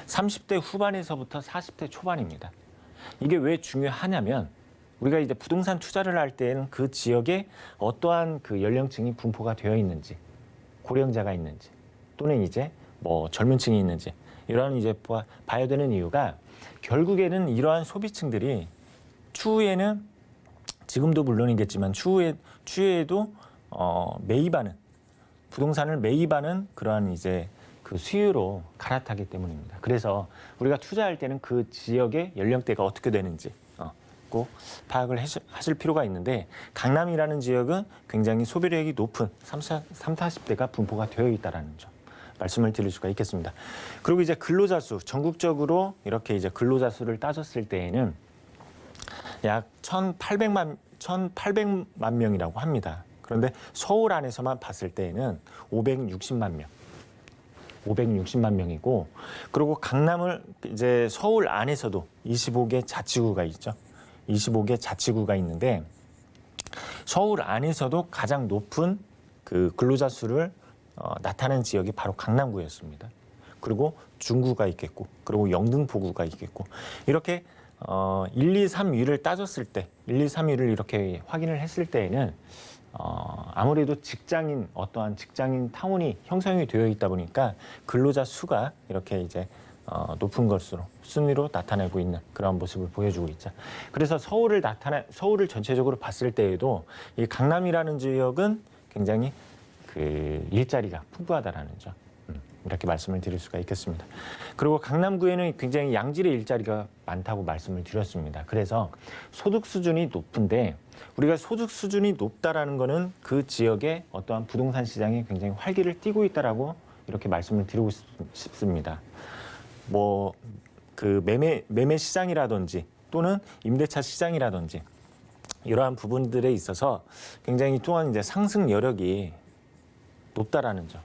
30대 후반에서부터 40대 초반입니다. 이게 왜 중요하냐면 우리가 이제 부동산 투자를 할 때는 그 지역에 어떠한 그 연령층이 분포가 되어 있는지, 고령자가 있는지, 또는 이제 뭐 젊은 층이 있는지, 이러한 이제 봐야 되는 이유가, 결국에는 이러한 소비층들이 추후에는, 지금도 물론이겠지만 추후에도 매입하는 부동산을 매입하는 그러한 이제 그 수요로 갈아타기 때문입니다. 그래서 우리가 투자할 때는 그 지역의 연령대가 어떻게 되는지 꼭 파악을 하실 필요가 있는데, 강남이라는 지역은 굉장히 소비력이 높은 30, 40대가 분포가 되어 있다는 점 말씀을 드릴 수가 있겠습니다. 그리고 이제 근로자 수, 전국적으로 이렇게 이제 근로자 수를 따졌을 때에는 약 1,800만 명이라고 합니다. 그런데 서울 안에서만 봤을 때에는 560만 명이고, 그리고 강남을 이제 서울 안에서도 25개 자치구가 있죠. 25개 자치구가 있는데, 서울 안에서도 가장 높은 그 근로자 수를 나타낸 지역이 바로 강남구였습니다. 그리고 중구가 있겠고, 그리고 영등포구가 있겠고, 이렇게 1, 2, 3위를 따졌을 때, 1, 2, 3위를 이렇게 확인을 했을 때에는 아무래도 어떠한 직장인 타운이 형성이 되어 있다 보니까 근로자 수가 이렇게 이제 높은 것으로 순위로 나타내고 있는 그런 모습을 보여주고 있죠. 그래서 서울을 전체적으로 봤을 때에도 이 강남이라는 지역은 굉장히 그 일자리가 풍부하다라는 점, 이렇게 말씀을 드릴 수가 있겠습니다. 그리고 강남구에는 굉장히 양질의 일자리가 많다고 말씀을 드렸습니다. 그래서 소득 수준이 높은데, 우리가 소득 수준이 높다라는 거는 그 지역의 어떠한 부동산 시장이 굉장히 활기를 띠고 있다라고 이렇게 말씀을 드리고 싶습니다. 뭐 그 매매 시장이라든지 또는 임대차 시장이라든지 이러한 부분들에 있어서 굉장히 또한 이제 상승 여력이 높다라는 점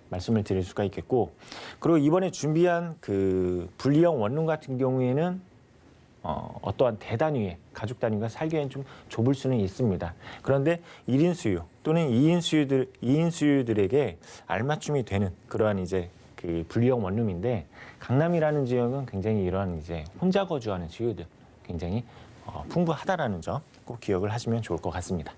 말씀을 드릴 수가 있겠고, 그리고 이번에 준비한 그 분리형 원룸 같은 경우에는 어떠한 대단위의 가족 단위가 살기에는 좀 좁을 수는 있습니다. 그런데 1인 수유 또는 2인 수유들에게 알맞춤이 되는 그러한 이제 그 분리형 원룸인데, 강남이라는 지역은 굉장히 이러한 이제 혼자 거주하는 수요들 굉장히 풍부하다라는 점 꼭 기억을 하시면 좋을 것 같습니다.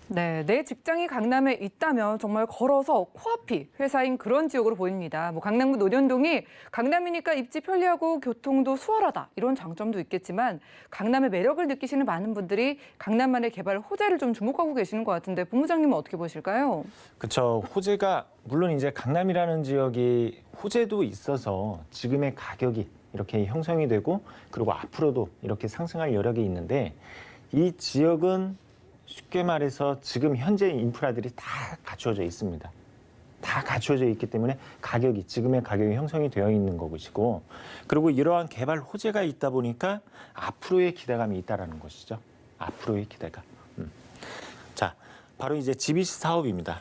네, 내 직장이 강남에 있다면 정말 걸어서 코앞이 회사인 그런 지역으로 보입니다. 뭐 강남구 논현동이 강남이니까 입지 편리하고 교통도 수월하다 이런 장점도 있겠지만, 강남의 매력을 느끼시는 많은 분들이 강남만의 개발 호재를 좀 주목하고 계시는 것 같은데, 본부장님은 어떻게 보실까요? 그렇죠. 호재가 물론 이제 강남이라는 지역이 호재도 있어서 지금의 가격이 이렇게 형성이 되고, 그리고 앞으로도 이렇게 상승할 여력이 있는데, 이 지역은 쉽게 말해서 지금 현재 인프라들이 다 갖추어져 있습니다. 다 갖추어져 있기 때문에 지금의 가격이 형성이 되어 있는 것이고, 그리고 이러한 개발 호재가 있다 보니까 앞으로의 기대감이 있다라는 것이죠. 앞으로의 기대감. 자, 바로 이제 GBC 사업입니다.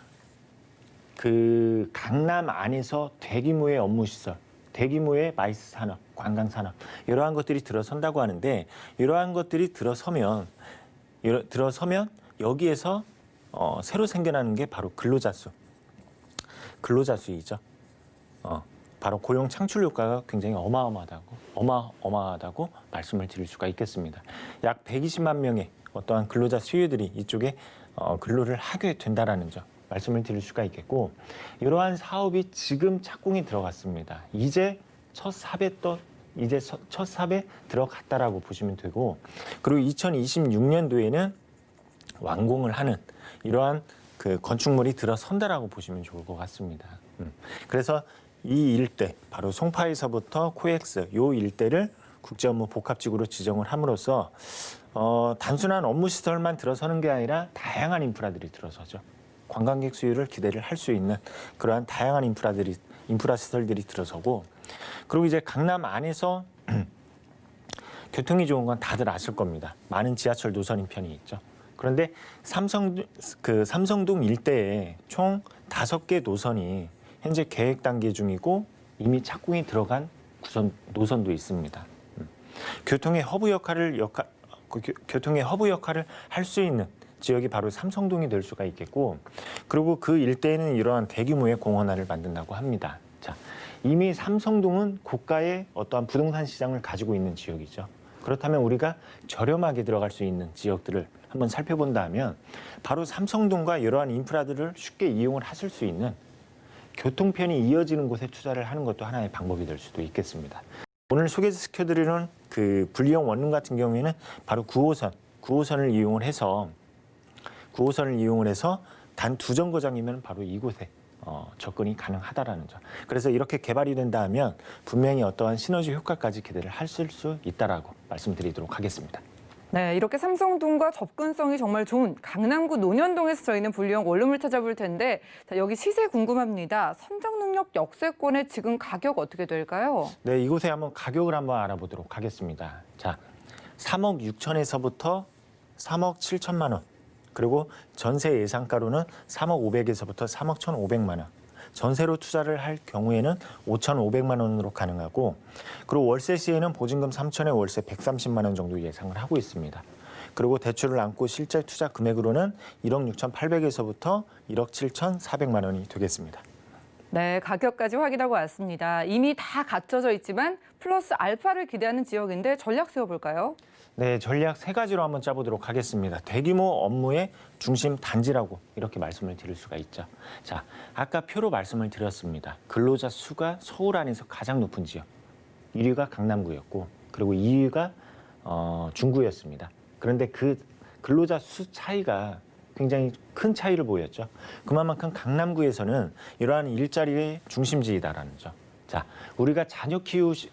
그 강남 안에서 대규모의 업무 시설, 대규모의 마이스 산업, 관광 산업, 이러한 것들이 들어선다고 하는데, 이러한 것들이 들어서면 여기에서 새로 생겨나는 게 바로 근로자수이죠. 바로 고용 창출 효과가 굉장히 어마어마하다고 말씀을 드릴 수가 있겠습니다. 약 120만 명의 어떠한 근로자 수요들이 이쪽에 근로를 하게 된다라는 점 말씀을 드릴 수가 있겠고, 이러한 사업이 지금 착공이 들어갔습니다. 이제 첫 삽에 들어갔다라고 보시면 되고, 그리고 2026년도에는 완공을 하는 이러한 그 건축물이 들어선다라고 보시면 좋을 것 같습니다. 그래서 이 일대, 바로 송파에서부터 코엑스 요 일대를 국제업무 복합지구로 지정을 함으로써 단순한 업무 시설만 들어서는 게 아니라 다양한 인프라들이 들어서죠. 관광객 수요를 기대를 할 수 있는 그러한 다양한 인프라 시설들이 들어서고, 그리고 이제 강남 안에서 교통이 좋은 건 다들 아실 겁니다. 많은 지하철 노선 인편이 있죠. 그런데 삼성동 일대에 총 5개 노선이 현재 계획 단계 중이고 이미 착공이 들어간 노선도 있습니다. 교통의 허브 역할을 할 수 있는 지역이 바로 삼성동이 될 수가 있겠고, 그리고 그 일대에는 이러한 대규모의 공원화를 만든다고 합니다. 자, 이미 삼성동은 고가의 어떠한 부동산 시장을 가지고 있는 지역이죠. 그렇다면 우리가 저렴하게 들어갈 수 있는 지역들을 한번 살펴본다면, 바로 삼성동과 이러한 인프라들을 쉽게 이용을 하실 수 있는 교통편이 이어지는 곳에 투자를 하는 것도 하나의 방법이 될 수도 있겠습니다. 오늘 소개시켜드리는 그 분리형 원룸 같은 경우에는 바로 9호선을 이용을 해서 단 2정거장이면 바로 이곳에 접근이 가능하다라는 점. 그래서 이렇게 개발이 된다 하면 분명히 어떠한 시너지 효과까지 기대를 하실 수 있다라고 말씀드리도록 하겠습니다. 네, 이렇게 삼성동과 접근성이 정말 좋은 강남구 논현동에서 저희는 분리형 원룸을 찾아볼 텐데 자, 여기 시세 궁금합니다. 선정 능력 역세권의 지금 가격 어떻게 될까요? 네, 이곳에 한번 가격을 한번 알아보도록 하겠습니다. 자, 3억 6천에서부터 3억 7천만 원. 그리고 전세 예상가로는 3억 500에서부터 3억 1,500만 원. 전세로 투자를 할 경우에는 5,500만 원으로 가능하고 그리고 월세 시에는 보증금 3천에 월세 130만 원 정도 예상을 하고 있습니다. 그리고 대출을 안고 실제 투자 금액으로는 1억 6,800에서부터 1억 7,400만 원이 되겠습니다. 네, 가격까지 확인하고 왔습니다. 이미 다 갖춰져 있지만 플러스 알파를 기대하는 지역인데 전략 세워볼까요? 네, 전략 3가지로 한번 짜보도록 하겠습니다. 대규모 업무의 중심 단지라고 이렇게 말씀을 드릴 수가 있죠. 자, 아까 표로 말씀을 드렸습니다. 근로자 수가 서울 안에서 가장 높은 지역. 1위가 강남구였고 그리고 2위가 중구였습니다. 그런데 그 근로자 수 차이가 굉장히 큰 차이를 보였죠. 그만큼 강남구에서는 이러한 일자리의 중심지이다라는 점. 자, 우리가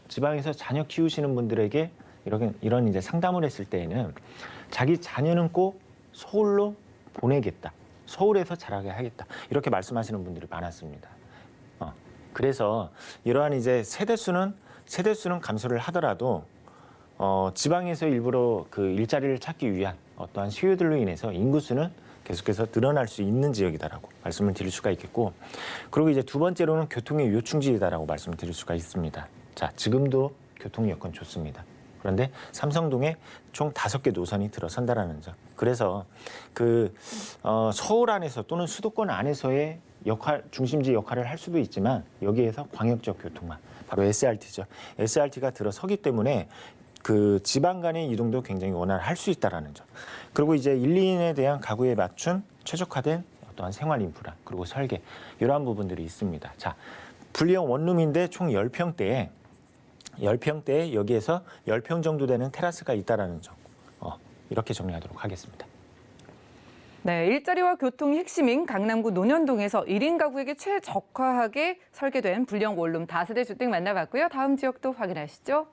지방에서 자녀 키우시는 분들에게 이런 이제 상담을 했을 때에는 자기 자녀는 꼭 서울로 보내겠다. 서울에서 자라게 하겠다. 이렇게 말씀하시는 분들이 많았습니다. 그래서 이러한 이제 세대수는 감소를 하더라도 지방에서 일부러 그 일자리를 찾기 위한 어떠한 수요들로 인해서 인구수는 계속해서 늘어날 수 있는 지역이다라고 말씀을 드릴 수가 있겠고 그리고 이제 두 번째로는 교통의 요충지이다라고 말씀을 드릴 수가 있습니다. 자, 지금도 교통 여건 좋습니다. 그런데 삼성동에 총 5개 노선이 들어선다라는 점. 그래서 서울 안에서 또는 수도권 안에서의 중심지 역할을 할 수도 있지만 여기에서 광역적 교통망, 바로 SRT죠. SRT가 들어서기 때문에 그 지방 간의 이동도 굉장히 원활할 수 있다라는 점. 그리고 이제 1, 2인에 대한 가구에 맞춘 최적화된 어떠한 생활 인프라 그리고 설계 이러한 부분들이 있습니다. 자, 분리형 원룸인데 총 10평대에 여기에서 10평 정도 되는 테라스가 있다라는 점. 이렇게 정리하도록 하겠습니다. 네, 일자리와 교통이 핵심인 강남구 논현동에서 1인 가구에게 최적화하게 설계된 분리형 원룸 다세대 주택 만나봤고요. 다음 지역도 확인하시죠.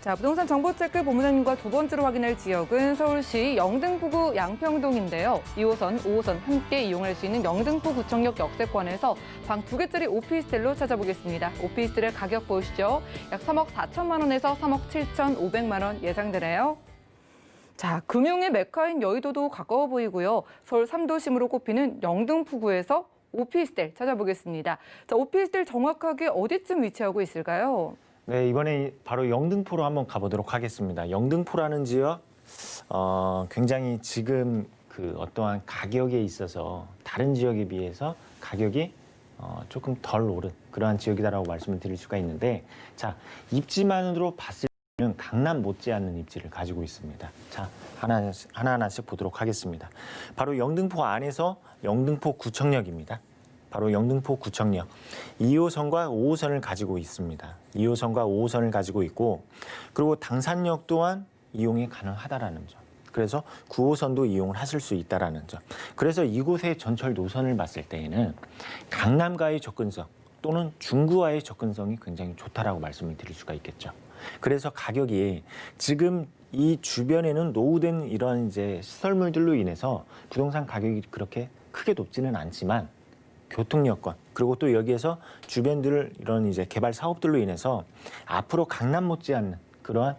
자, 부동산 정보체크 본부장님과 두 번째로 확인할 지역은 서울시 영등포구 양평동인데요. 2호선, 5호선 함께 이용할 수 있는 영등포 구청역 역세권에서 방 2개짜리 오피스텔로 찾아보겠습니다. 오피스텔의 가격 보시죠. 약 3억 4천만 원에서 3억 7,500만 원 예상되네요. 자, 금융의 메카인 여의도도 가까워 보이고요. 서울 3도심으로 꼽히는 영등포구에서 오피스텔 찾아보겠습니다. 자, 오피스텔 정확하게 어디쯤 위치하고 있을까요? 네, 이번에 바로 영등포로 한번 가보도록 하겠습니다. 영등포라는 지역 굉장히 지금 그 어떠한 가격에 있어서 다른 지역에 비해서 가격이 조금 덜 오른 그러한 지역이다라고 말씀을 드릴 수가 있는데 자, 입지만으로 봤을 때는 강남 못지않는 입지를 가지고 있습니다. 자, 하나하나씩 보도록 하겠습니다. 바로 영등포 안에서 영등포 구청역입니다. 바로 영등포 구청역 2호선과 5호선을 가지고 있습니다. 2호선과 5호선을 가지고 있고 그리고 당산역 또한 이용이 가능하다라는 점. 그래서 9호선도 이용을 하실 수 있다라는 점. 그래서 이곳의 전철 노선을 봤을 때에는 강남과의 접근성 또는 중구와의 접근성이 굉장히 좋다라고 말씀을 드릴 수가 있겠죠. 그래서 가격이 지금 이 주변에는 노후된 이런 이제 시설물들로 인해서 부동산 가격이 그렇게 크게 높지는 않지만 교통 여건 그리고 또 여기에서 주변들 이런 이제 개발 사업들로 인해서 앞으로 강남 못지않는 그러한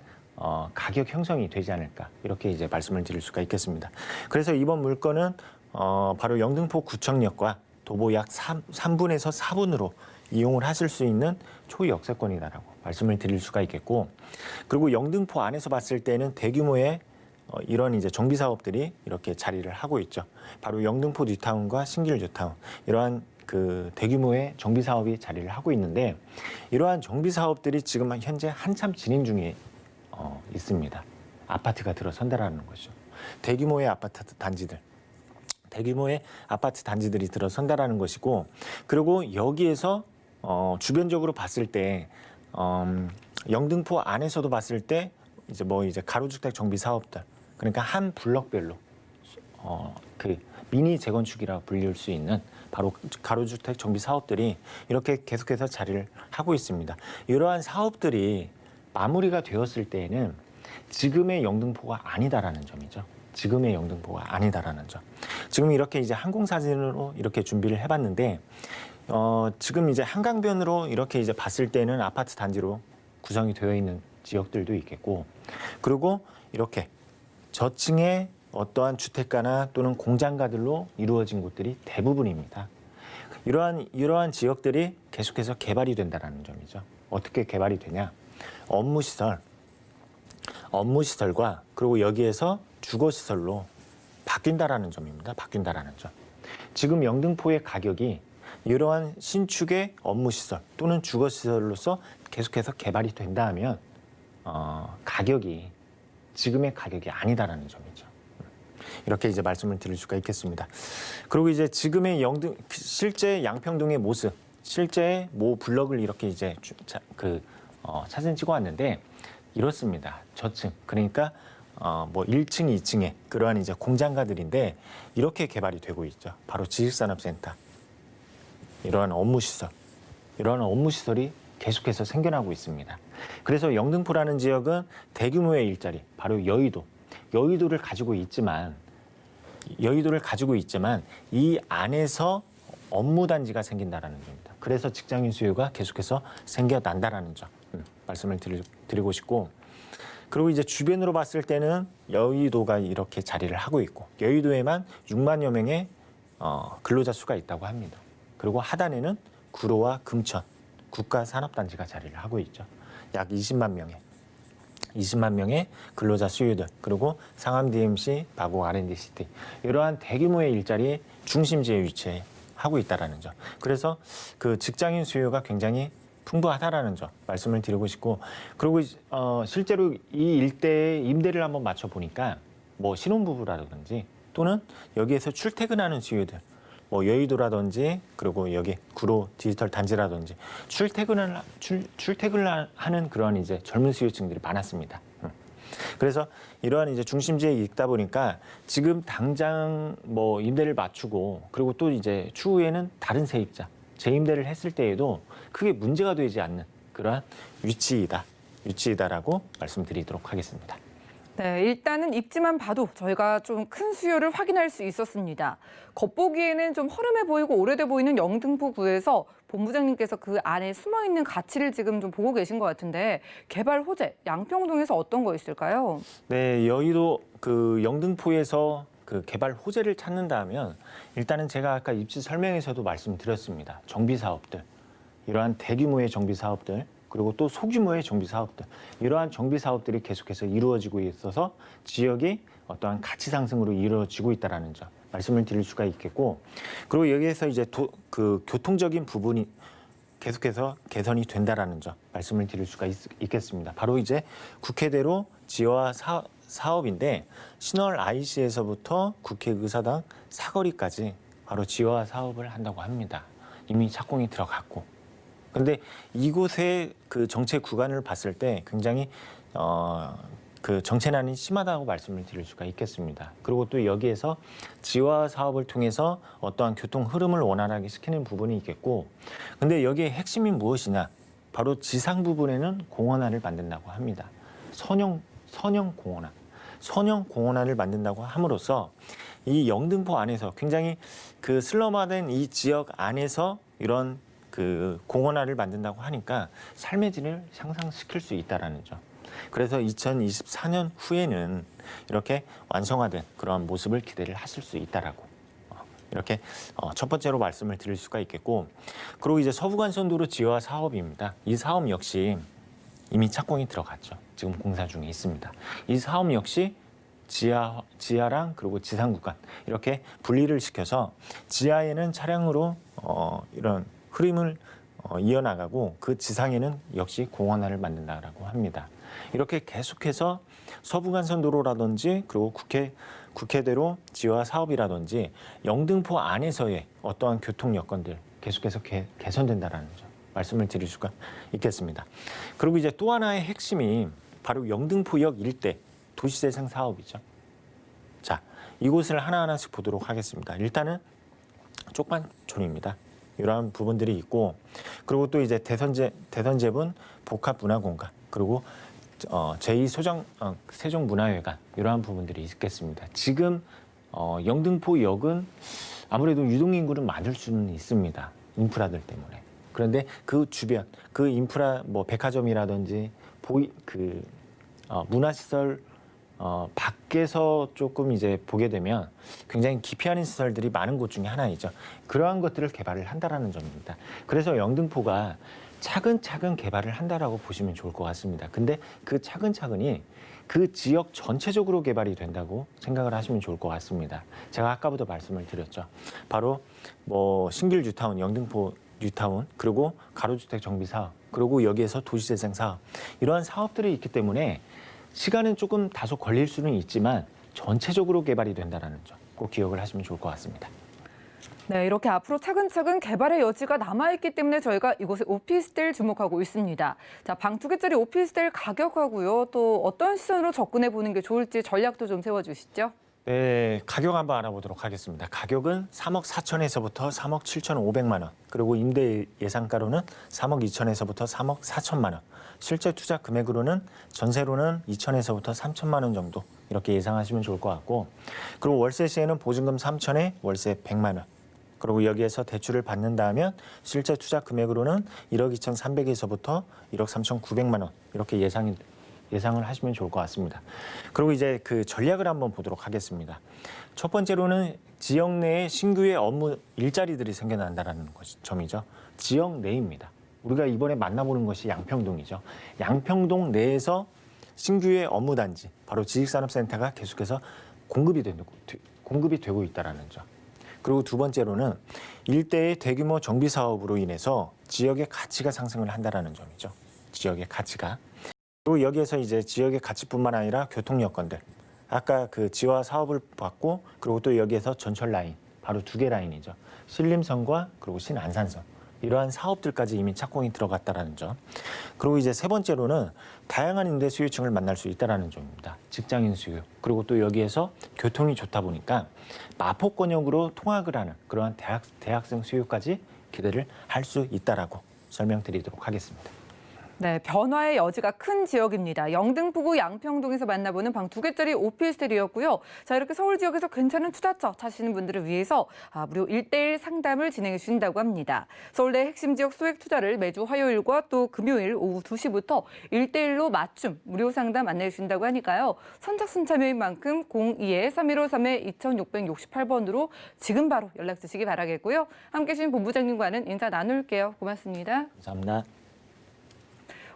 가격 형성이 되지 않을까 이렇게 이제 말씀을 드릴 수가 있겠습니다. 그래서 이번 물건은 바로 영등포 구청역과 도보 약 3분에서 4분으로 이용을 하실 수 있는 초역세권이다라고 말씀을 드릴 수가 있겠고 그리고 영등포 안에서 봤을 때는 대규모의 이런 이제 정비 사업들이 이렇게 자리를 하고 있죠. 바로 영등포 뉴타운과 신길 뉴타운 이러한 그 대규모의 정비 사업이 자리를 하고 있는데 이러한 정비 사업들이 지금 현재 한참 진행 중에 있습니다. 아파트가 들어선다라는 거죠. 대규모의 아파트 단지들이 들어선다라는 것이고 그리고 여기에서 주변적으로 봤을 때 영등포 안에서도 봤을 때 이제 가로주택 정비 사업들 그러니까 한 블럭별로 그 미니 재건축이라 불릴 수 있는 바로 가로주택 정비 사업들이 이렇게 계속해서 자리를 하고 있습니다. 이러한 사업들이 마무리가 되었을 때에는 지금의 영등포가 아니다라는 점이죠. 지금의 영등포가 아니다라는 점. 지금 이렇게 이제 항공사진으로 이렇게 준비를 해봤는데 지금 이제 한강변으로 이렇게 이제 봤을 때는 아파트 단지로 구성이 되어 있는 지역들도 있겠고, 그리고 이렇게 저층에 어떠한 주택가나 또는 공장가들로 이루어진 곳들이 대부분입니다. 이러한 지역들이 계속해서 개발이 된다는 점이죠. 어떻게 개발이 되냐? 업무시설과 그리고 여기에서 주거시설로 바뀐다라는 점입니다. 바뀐다라는 점. 지금 영등포의 가격이 이러한 신축의 업무시설 또는 주거시설로서 계속해서 개발이 된다 하면 가격이 지금의 가격이 아니다라는 점이죠. 이렇게 이제 말씀을 드릴 수가 있겠습니다. 그리고 이제 지금의 실제 양평동의 모습, 실제 모 블럭을 이렇게 이제 사진 찍어 왔는데 이렇습니다. 저층, 그러니까 뭐 1층, 2층에 그러한 이제 공장가들인데 이렇게 개발이 되고 있죠. 바로 지식산업센터, 이러한 업무시설이 계속해서 생겨나고 있습니다. 그래서 영등포라는 지역은 대규모의 일자리, 바로 여의도를 가지고 있지만 이 안에서 업무단지가 생긴다라는 점입니다. 그래서 직장인 수요가 계속해서 생겨난다라는 점 말씀을 드리고 싶고, 그리고 이제 주변으로 봤을 때는 여의도가 이렇게 자리를 하고 있고 여의도에만 6만여 명의 근로자 수가 있다고 합니다. 그리고 하단에는 구로와 금천 국가산업단지가 자리를 하고 있죠. 약 20만 명의 근로자 수요들, 그리고 상암 DMC, 바고 R&D시티 이러한 대규모의 일자리 중심지에 위치하고 있다라는 점. 그래서 그 직장인 수요가 굉장히 풍부하다라는 점 말씀을 드리고 싶고, 그리고 실제로 이 일대의 임대를 한번 맞춰 보니까 뭐 신혼부부라든지 또는 여기에서 출퇴근하는 수요들, 뭐 여의도라든지 그리고 여기 구로 디지털 단지라든지 출퇴근을 하는 그런 이제 젊은 수요층들이 많았습니다. 그래서 이러한 이제 중심지에 있다 보니까 지금 당장 뭐 임대를 맞추고 그리고 또 이제 추후에는 다른 세입자 재임대를 했을 때에도 크게 문제가 되지 않는 그러한 위치이다라고 말씀드리도록 하겠습니다. 네, 일단은 입지만 봐도 저희가 좀 큰 수요를 확인할 수 있었습니다. 겉보기에는 좀 허름해 보이고 오래돼 보이는 영등포구에서 본부장님께서 그 안에 숨어있는 가치를 지금 좀 보고 계신 것 같은데, 개발 호재, 양평동에서 어떤 거 있을까요? 네, 여의도 영등포에서 그 개발 호재를 찾는다 하면 일단은 제가 아까 입지 설명에서도 말씀드렸습니다. 정비 사업들, 이러한 대규모의 정비 사업들, 그리고 또 소규모의 정비 사업들, 이러한 정비 사업들이 계속해서 이루어지고 있어서 지역이 어떠한 가치 상승으로 이루어지고 있다라는 점 말씀을 드릴 수가 있겠고, 그리고 여기에서 이제 그 교통적인 부분이 계속해서 개선이 된다라는 점 말씀을 드릴 수가 있겠습니다. 바로 이제 국회대로 지하 사업인데 신월 IC에서부터 국회의사당 사거리까지 바로 지하 사업을 한다고 합니다. 이미 착공이 들어갔고, 그런데 이곳의 그 정체 구간을 봤을 때 굉장히 그 정체난이 심하다고 말씀을 드릴 수가 있겠습니다. 그리고 또 여기에서 지화 사업을 통해서 어떠한 교통 흐름을 원활하게 시키는 부분이 있겠고, 근데 여기에 핵심이 무엇이냐? 바로 지상 부분에는 공원화를 만든다고 합니다. 선형 공원화를 만든다고 함으로써 이 영등포 안에서 굉장히 그 슬럼화된 이 지역 안에서 이런 그 공원화를 만든다고 하니까 삶의 질을 향상시킬 수 있다라는 점. 그래서 2024년 후에는 이렇게 완성화된 그러한 모습을 기대를 하실 수 있다라고 이렇게 첫 번째로 말씀을 드릴 수가 있겠고, 그리고 이제 서부간선도로 지하 사업입니다. 이 사업 역시 이미 착공이 들어갔죠. 지금 공사 중에 있습니다. 이 사업 역시 지하랑 그리고 지상 구간 이렇게 분리를 시켜서 지하에는 차량으로 이런 흐름을 이어나가고 그 지상에는 역시 공원화를 만든다라고 합니다. 이렇게 계속해서 서부간선도로라든지 그리고 국회대로 지하 사업이라든지 영등포 안에서의 어떠한 교통 여건들 계속해서 개선된다라는 점 말씀을 드릴 수가 있겠습니다. 그리고 이제 또 하나의 핵심이 바로 영등포역 일대 도시재생 사업이죠. 자, 이곳을 하나하나씩 보도록 하겠습니다. 일단은 쪽반촌입니다. 이러한 부분들이 있고, 그리고 또 이제 대선제분 복합문화공간, 그리고 제2 세종문화회관 이러한 부분들이 있겠습니다. 지금 영등포역은 아무래도 유동인구는 많을 수는 있습니다. 인프라들 때문에. 그런데 그 주변, 그 인프라 뭐 백화점이라든지 문화시설 밖에서 조금 이제 보게 되면 굉장히 기피하는 시설들이 많은 곳 중에 하나이죠. 그러한 것들을 개발을 한다라는 점입니다. 그래서 영등포가 차근차근 개발을 한다라고 보시면 좋을 것 같습니다. 근데 그 차근차근이 그 지역 전체적으로 개발이 된다고 생각을 하시면 좋을 것 같습니다. 제가 아까부터 말씀을 드렸죠. 바로 뭐 신길 뉴타운, 영등포 뉴타운, 그리고 가로주택 정비 사업, 그리고 여기에서 도시재생 사업, 이러한 사업들이 있기 때문에 시간은 조금 다소 걸릴 수는 있지만 전체적으로 개발이 된다는 점 꼭 기억을 하시면 좋을 것 같습니다. 네, 이렇게 앞으로 차근차근 개발의 여지가 남아있기 때문에 저희가 이곳의 오피스텔 주목하고 있습니다. 자, 방 2개짜리 오피스텔 가격하고요. 또 어떤 시선으로 접근해 보는 게 좋을지 전략도 좀 세워주시죠. 네, 가격 한번 알아보도록 하겠습니다. 가격은 3억 4천에서부터 3억 7,500만 원, 그리고 임대 예상가로는 3억 2천에서부터 3억 4천만 원, 실제 투자 금액으로는 전세로는 2천에서부터 3천만 원 정도 이렇게 예상하시면 좋을 것 같고, 그리고 월세 시에는 보증금 3천에 월세 100만 원, 그리고 여기에서 대출을 받는다 하면 실제 투자 금액으로는 1억 2,300에서부터 1억 3,900만 원 이렇게 예상을 하시면 좋을 것 같습니다. 그리고 이제 그 전략을 한번 보도록 하겠습니다. 첫 번째로는 지역 내에 신규의 업무 일자리들이 생겨난다는 점이죠. 지역 내입니다. 우리가 이번에 만나보는 것이 양평동이죠. 양평동 내에서 신규의 업무단지, 바로 지식산업센터가 계속해서 공급이 되고 있다는 점. 그리고 두 번째로는 일대의 대규모 정비 사업으로 인해서 지역의 가치가 상승을 한다는 점이죠. 지역의 가치가. 그리고 여기에서 이제 지역의 가치뿐만 아니라 교통 여건들, 아까 그 지화 사업을 받고, 그리고 또 여기에서 전철 라인, 바로 2개 라인이죠. 신림선과 그리고 신안산선, 이러한 사업들까지 이미 착공이 들어갔다는 점. 그리고 이제 세 번째로는 다양한 임대 수요층을 만날 수 있다는 점입니다. 직장인 수요, 그리고 또 여기에서 교통이 좋다 보니까 마포권역으로 통학을 하는 그러한 대학생 수요까지 기대를 할 수 있다라고 설명드리도록 하겠습니다. 네, 변화의 여지가 큰 지역입니다. 영등포구 양평동에서 만나보는 방 2개짜리 오피스텔이었고요. 자, 이렇게 서울 지역에서 괜찮은 투자처 찾으시는 분들을 위해서 무료 1:1 상담을 진행해 주신다고 합니다. 서울대 핵심 지역 소액 투자를 매주 화요일과 또 금요일 오후 2시부터 1:1로 맞춤 무료 상담 안내해 주신다고 하니까요. 선착순 참여인 만큼 02-3153-2668번으로 지금 바로 연락 주시기 바라겠고요. 함께해 주신 본부장님과는 인사 나눌게요. 고맙습니다. 감사합니다.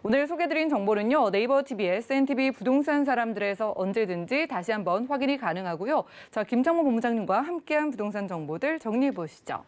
오늘 소개드린 정보는요. 네이버 TV의 SNTV 부동산 사람들에서 언제든지 다시 한번 확인이 가능하고요. 자, 김창모 본부장님과 함께한 부동산 정보들 정리해 보시죠.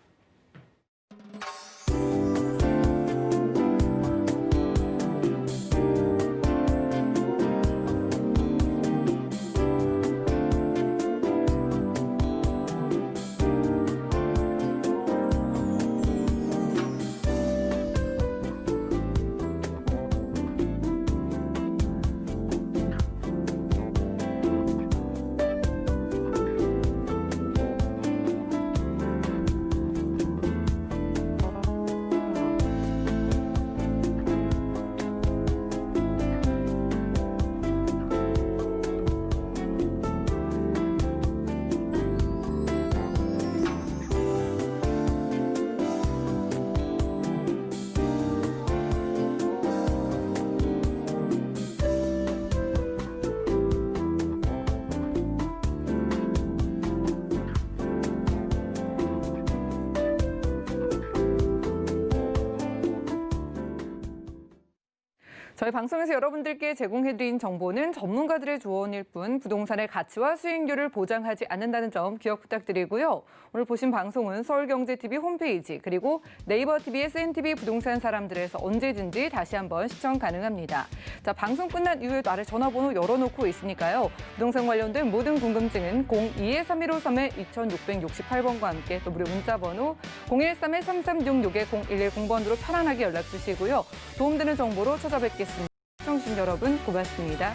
저희 방송에서 여러분들께 제공해드린 정보는 전문가들의 조언일 뿐 부동산의 가치와 수익률을 보장하지 않는다는 점 기억 부탁드리고요. 오늘 보신 방송은 서울경제TV 홈페이지 그리고 네이버 TV, SNTV 부동산 사람들에서 언제든지 다시 한번 시청 가능합니다. 자, 방송 끝난 이후에도 아래 전화번호 열어놓고 있으니까요. 부동산 관련된 모든 궁금증은 02-3153-2668번과 함께 또 무료 문자번호 013-3366-0110번으로 편안하게 연락 주시고요. 도움되는 정보로 찾아뵙겠습니다. 시청해주신 여러분 고맙습니다.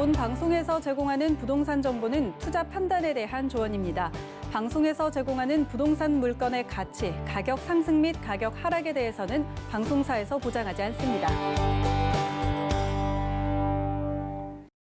본 방송에서 제공하는 부동산 정보는 투자 판단에 대한 조언입니다. 방송에서 제공하는 부동산 물건의 가치, 가격 상승 및 가격 하락에 대해서는 방송사에서 보장하지 않습니다.